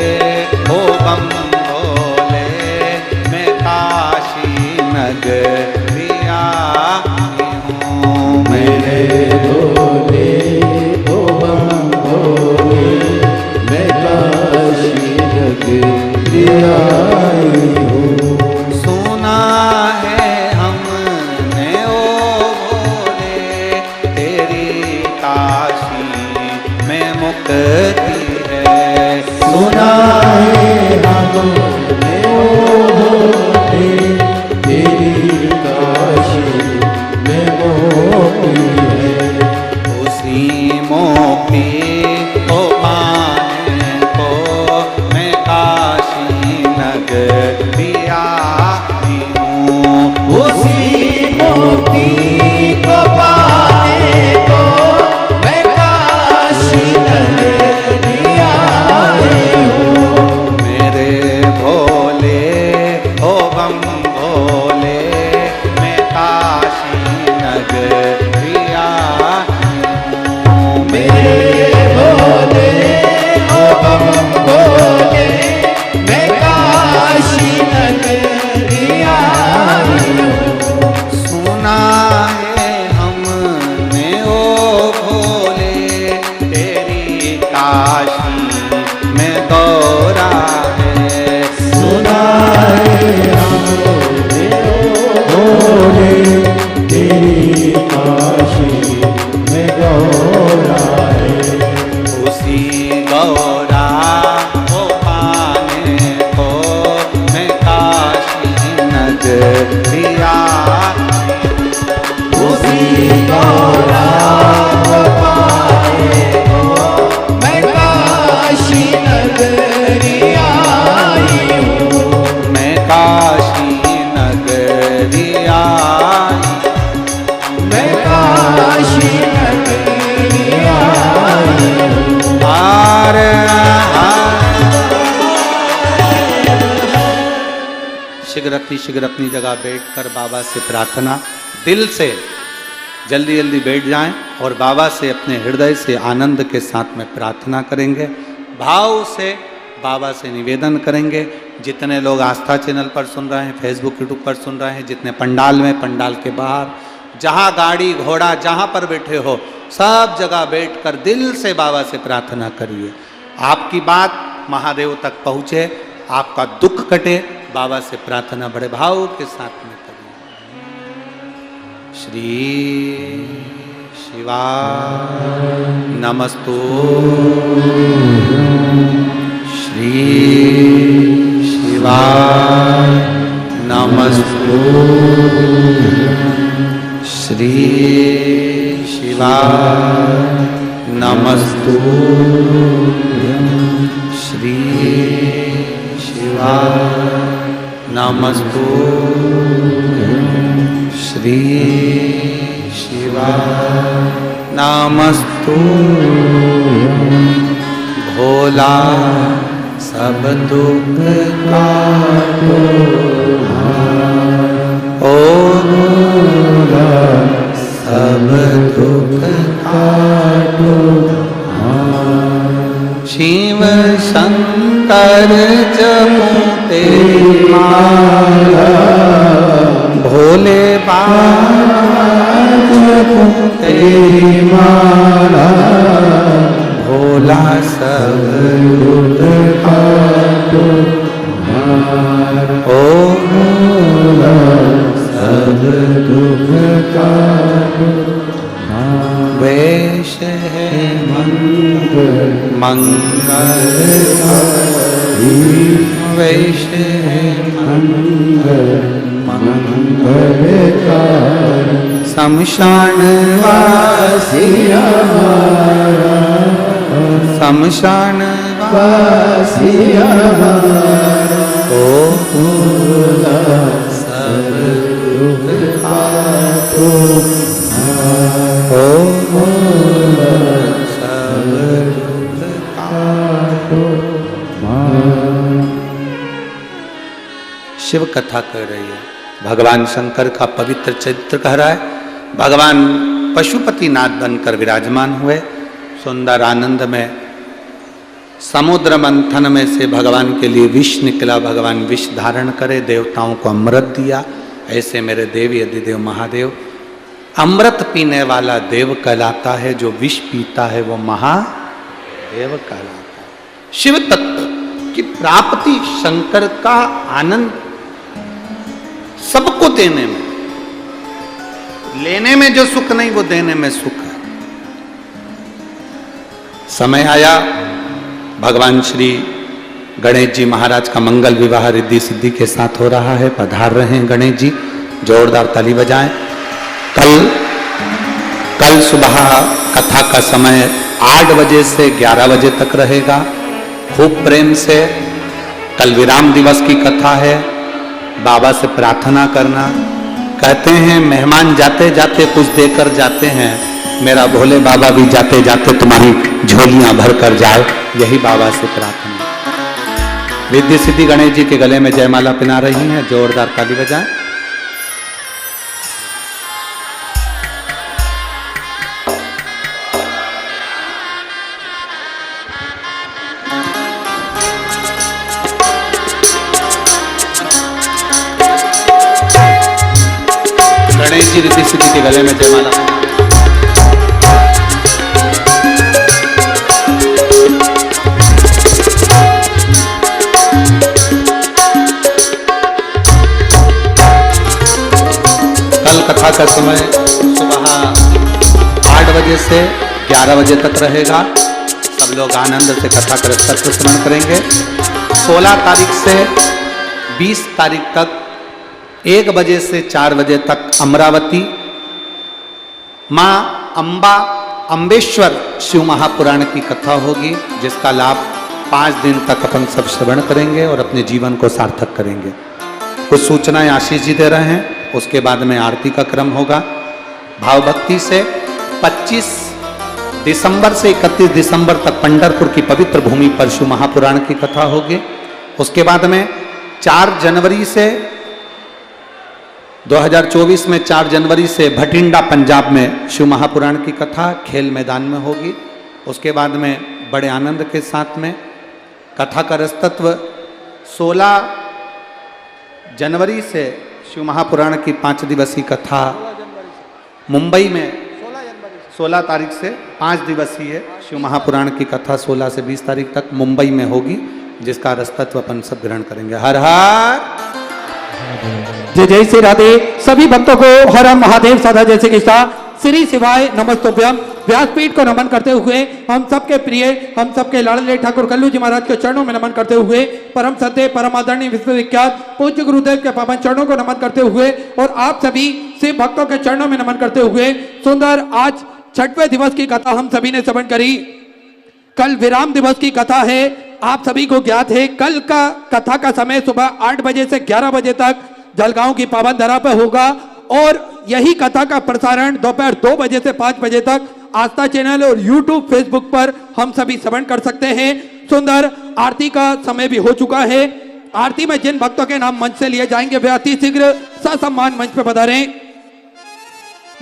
ओ बम भोले मैं काशी नगरी आई हूँ। मेरे भोले ओ बम भोले मैं काशी नगरी आई हूँ। सुना है हमने ओ भोले तेरी काशी में मुक्ति है। सुना है हमने ओ भोले तेरी काशी में मोक्ति है। उसी मोक्ति को पाने को मैं काशी नगरी आई हूँ। उसी मोक्ति को पाने को मैं काशी नगरी आई हूँ। मेरे भोले ओ बम भोले मैं काशी नगरी आई हूँ। मेरे भोले ओ बम भोले मैं काशी नगरी आई हूँ। सुना है हमने ओ भोले तेरी काशी में गौरा है। सुना है हमने ओ भोले तेरी काशी में गौरा है। उसी गौरा को पाने को मैं काशी नगरी आई। उसी गौरा को पाने को मैं काशी नगरी आई हूँ। मैं काशी नगरी आई। मैं काशी नगरी आई हूँ। हार शीघ्र अपनी जगह बैठकर बाबा से प्रार्थना दिल से जल्दी जल्दी बैठ जाएं और बाबा से अपने हृदय से आनंद के साथ में प्रार्थना करेंगे। भाव से बाबा से निवेदन करेंगे। जितने लोग आस्था चैनल पर सुन रहे हैं, फेसबुक यूट्यूब पर सुन रहे हैं, जितने पंडाल में, पंडाल के बाहर, जहाँ गाड़ी घोड़ा जहाँ पर बैठे हो, सब जगह बैठकर दिल से बाबा से प्रार्थना करिए। आपकी बात महादेव तक पहुँचे, आपका दुख कटे। बाबा से प्रार्थना बड़े भाव के साथ में करिए। श्री शिवाय नमस्तु। श्री शिवाय नमस्तु। श्री शिवाय नमस्तु। श्री शिवाय नमस्तु। श्री शिवाय नमस्तु। भोला सब दुख काटो, ओ भोला सब दुख काटो। शिव शंकर जपूं तेरी माला, भोले बाबा जपूं तेरी माला। भोला सब दुख काटो, मंगलकारी वैष्णव मंगलकारी शमशान वासी हमारा शमशान वासी हमारा ओ सब दुख पातो ओ सब दुख पातो शिव कथा कर रही है। भगवान शंकर का पवित्र चरित्र कह रहा है। भगवान पशुपतिनाथ बनकर विराजमान हुए। सुंदर आनंद में समुद्र मंथन में से भगवान के लिए विष निकला। भगवान विष धारण करे, देवताओं को अमृत दिया। ऐसे मेरे देव यदिदेव महादेव, अमृत पीने वाला देव कहलाता है, जो विष पीता है वो महादेव कहलाता है। शिव तत्व की प्राप्ति, शंकर का आनंद सबको देने में, लेने में जो सुख नहीं वो देने में सुख है। समय आया, भगवान श्री गणेश जी महाराज का मंगल विवाह रिद्धि सिद्धि के साथ हो रहा है। पधार रहे हैं गणेश जी, जोरदार ताली बजाएं। कल सुबह कथा का समय 8 बजे से 11 बजे तक रहेगा। खूब प्रेम से, कल विराम दिवस की कथा है। बाबा से प्रार्थना करना। कहते हैं मेहमान जाते जाते कुछ देकर जाते हैं, मेरा भोले बाबा भी जाते जाते तुम्हारी झोलियां भर कर जाए, यही बाबा से प्रार्थना। रिद्धि सिद्धि गणेश जी के गले में जयमाला पहना रही हैं, जोरदार ताली बजाएं। गणेश जी रिद्धि सिद्धि के गले में जयमाला। कल कथा का समय सुबह 8 बजे से 11 बजे तक रहेगा। सब लोग आनंद से कथा कर सत्य श्रवण करेंगे। 16 तारीख से 20 तारीख तक 1 बजे से 4 बजे तक अमरावती मां अंबा अम्बेश्वर शिव महापुराण की कथा होगी, जिसका लाभ 5 दिन तक अपन सब श्रवण करेंगे और अपने जीवन को सार्थक करेंगे। कुछ सूचनाएं आशीष जी दे रहे हैं, उसके बाद में आरती का क्रम होगा। भाव भक्ति से 25 दिसंबर से 31 दिसंबर तक पंढरपुर की पवित्र भूमि पर शिव महापुराण की कथा होगी। उसके बाद में 4 जनवरी से 2024 में 4 जनवरी से भटिंडा पंजाब में शिव महापुराण की कथा खेल मैदान में होगी। उसके बाद में बड़े आनंद के साथ में कथा का रसतत्व 16 जनवरी से शिव महापुराण की 5 दिवसीय कथा मुंबई में 16 तारीख से 5 दिवसीय शिव महापुराण की कथा 16 से 20 तारीख तक मुंबई में होगी, जिसका रसतत्व अपन सब ग्रहण करेंगे। हर हर जय जय श्री राधे। सभी भक्तों को हर हर महादेव सदा जय श्री कृष्णा। श्री शिवाय नमस्तोभ्यम। व्यासपीठ को नमन करते हुए हम सबके प्रिय, हम सबके लाडले ठाकुर कल्लू जी महाराज के चरणों में नमन करते हुए, परम सत्य परम आदरणीय विश्वविख्यात पूज्य गुरुदेव के पावन चरणों को नमन करते हुए और आप सभी शिव भक्तों के चरणों में नमन करते हुए सुंदर आज 6वें दिवस की कथा हम सभी ने श्रवण करी। कल विराम दिवस की कथा है, आप सभी को ज्ञात है। कल का कथा का समय सुबह 8 बजे से 11 बजे तक जलगांव की पावन धरा पर होगा और यही कथा का प्रसारण दोपहर 2 बजे से 5 बजे तक आस्था चैनल और यूट्यूब फेसबुक पर हम सभी श्रवण कर सकते हैं। सुंदर आरती का समय भी हो चुका है। आरती में जिन भक्तों के नाम मंच से लिए जाएंगे वे अति शीघ्र ससम्मान मंच पर पधारें।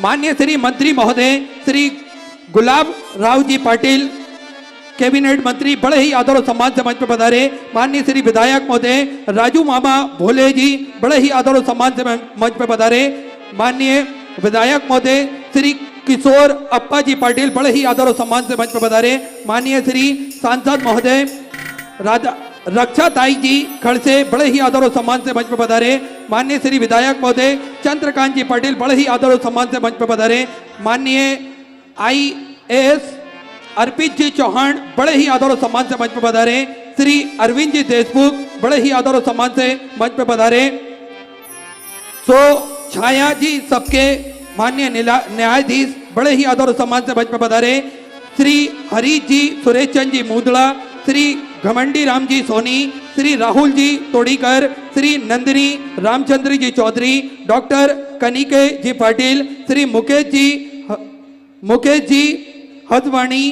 माननीय श्री मंत्री महोदय श्री गुलाब राव जी पाटिल कैबिनेट मंत्री बड़े ही आदर और सम्मान से मंच पर पधारे। माननीय श्री विधायक महोदय राजू मामा भोले जी बड़े ही आदर और सम्मान से मंच पर पधारे। माननीय विधायक महोदय श्री किशोर अप्पा जी पाटिल बड़े ही आदर और सम्मान से मंच पर पधारे। माननीय श्री सांसद महोदय रक्षा ताई जी खड़से बड़े ही आदर और सम्मान से मंच पर पधारे। माननीय श्री विधायक महोदय चंद्रकांत जी पाटिल बड़े ही आदर और सम्मान से मंच पर पधारे। माननीय IAS अर्पित जी चौहान बड़े ही आदर और सम्मान से मंच पर पधारे। श्री अरविंद जी देशमुख बड़े ही आदर और सम्मान से मंच पर पधारे। सो छाया जी सबके माननीय न्यायाधीश बड़े ही आदर और सम्मान से मंच पर पधारे। श्री हरीश जी सुरेश चंद जी मुदड़ा, श्री घमंडी राम जी सोनी, श्री राहुल जी तोड़ीकर, श्री नंदिनी रामचंद्र जी चौधरी, डॉक्टर कनिके जी पाटिल, श्री मुकेश जी हदवानी,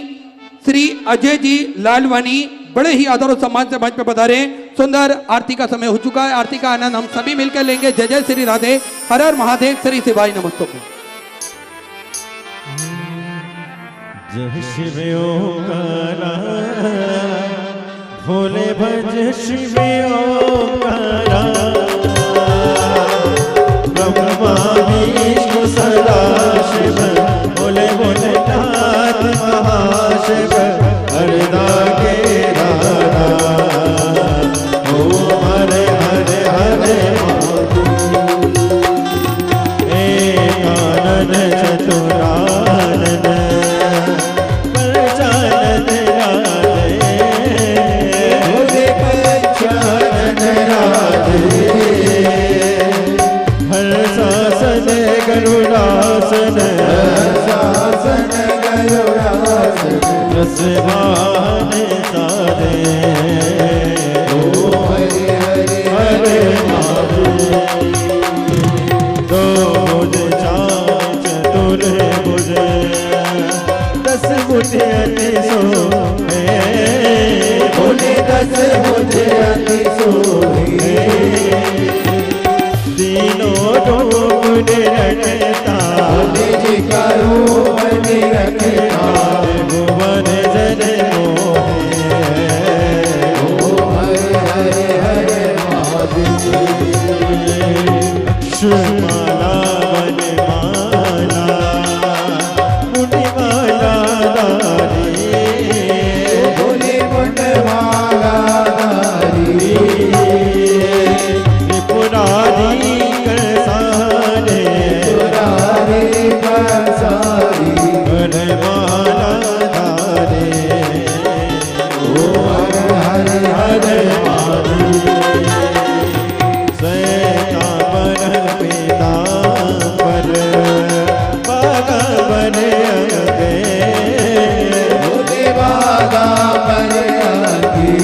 श्री अजय जी लालवानी बड़े ही आदर और सम्मान से मंच पर पधारे। सुंदर आरती का समय हो चुका है। आरती का आनंद हम सभी मिलकर लेंगे। जय जय श्री राधे, हर हर महादेव, श्री शिवाय नमस्तुभ्यं। जय शिव ओंकारा भोले भज शिव ओंकारा ब्रह्मा विष्णु सदा शिव भोले भोलेनाथ महाशिव हरदा के राधा ओम हरे हरे हरे एकानन चतुरानन गरुड़ासन शासन गरुड़ासन रसवान सारे ओ हरे हरे हरे दो भुज चार चतुर भुज 10 भुज अति सोहे बोले 10 भुज अति सोहे तीनों रूप निरखता जी का रूप निरखता भुवन जन मोहे ओ हरे हरे हरे महादेव शिवमाला वनमाला मुनिमाला दारी मुनि मुंडमाला दारी पुरारी करसारे पुरारी करसारी वनमाला धारे ओ हरे हरे हरे श्वेतांबर पीतांबर बागावन अंगे बागावन अंगे